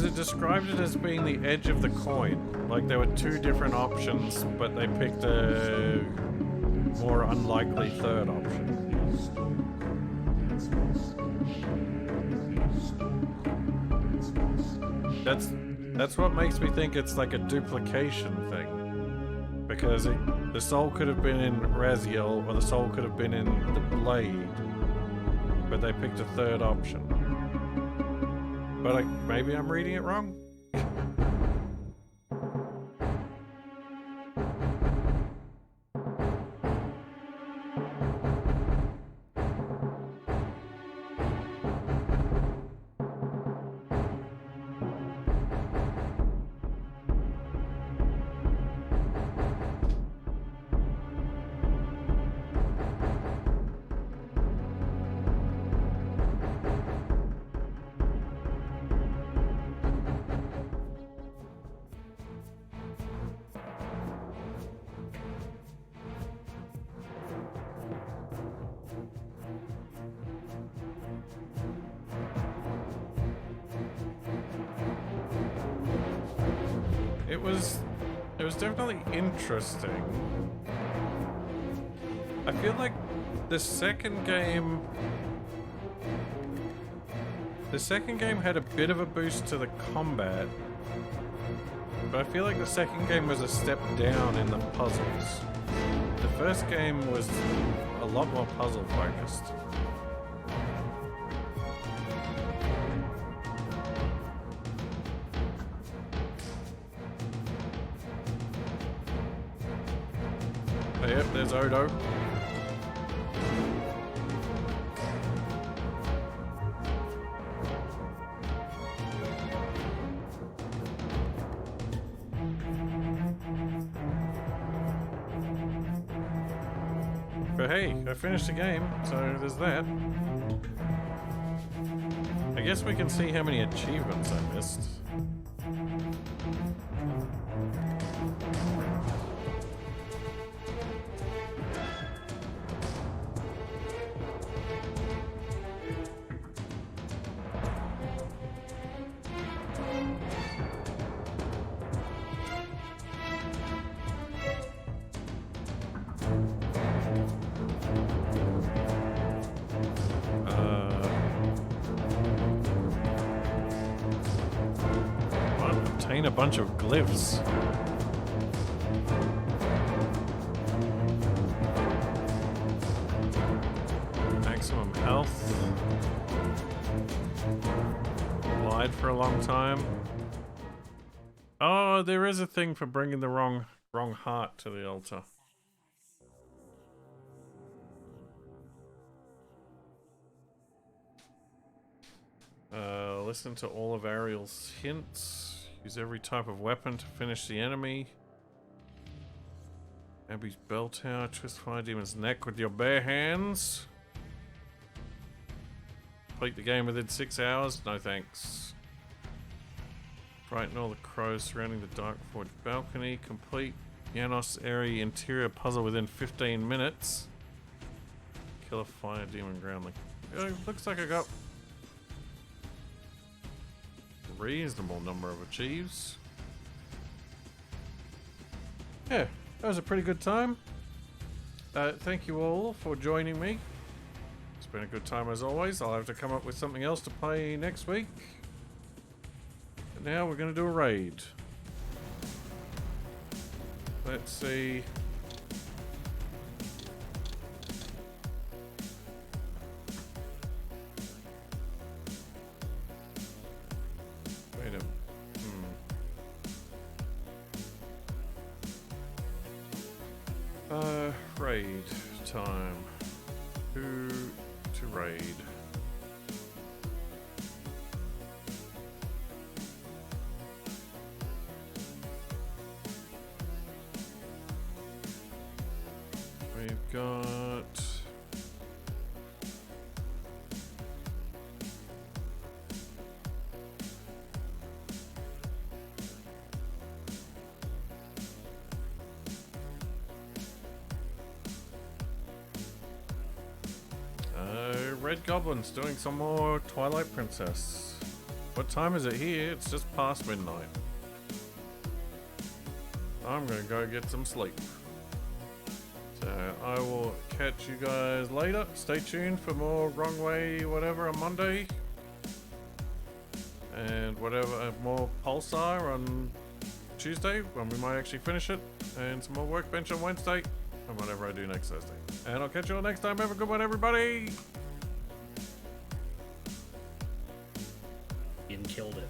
it described it as being the edge of the coin. Like there were two different options, but they picked a more unlikely third option. That's what makes me think it's like a duplication thing. Because the soul could have been in Raziel, or the soul could have been in the blade. But they picked a third option. But maybe I'm reading it wrong? It was definitely interesting. I feel like the second game had a bit of a boost to the combat, but I feel like the second game was a step down in the puzzles. The first game was a lot more puzzle focused. Oh, yep, there's Odo. But hey, I finished the game, so there's that. I guess we can see how many achievements I missed. Obtain a bunch of glyphs. Maximum health. Lied for a long time. Oh, there is a thing for bringing the wrong heart to the altar. Listen to all of Ariel's hints. Use every type of weapon to finish the enemy. Abby's bell tower. Twist Fire Demon's neck with your bare hands. Complete the game within 6 hours. No thanks. Frighten all the crows surrounding the Dark Forge balcony. Complete Janos area interior puzzle within 15 minutes. Kill a fire demon groundling. Looks like I got a reasonable number of achieves. Yeah, that was a pretty good time. Thank you all for joining me. It's been a good time as always. I'll have to come up with something else to play next week. But now we're going to do a raid. Let's see. Wait a raid time. Who to raid? We've got Red Goblin's doing some more Twilight Princess. What time is it here? It's just past midnight. I'm gonna go get some sleep. So I will catch you guys later. Stay tuned for more Wrong Way whatever on Monday. And whatever, more Pulsar on Tuesday when we might actually finish it. And some more Workbench on Wednesday. And whatever I do next Thursday. And I'll catch you all next time. Have a good one, everybody! Ian killed it.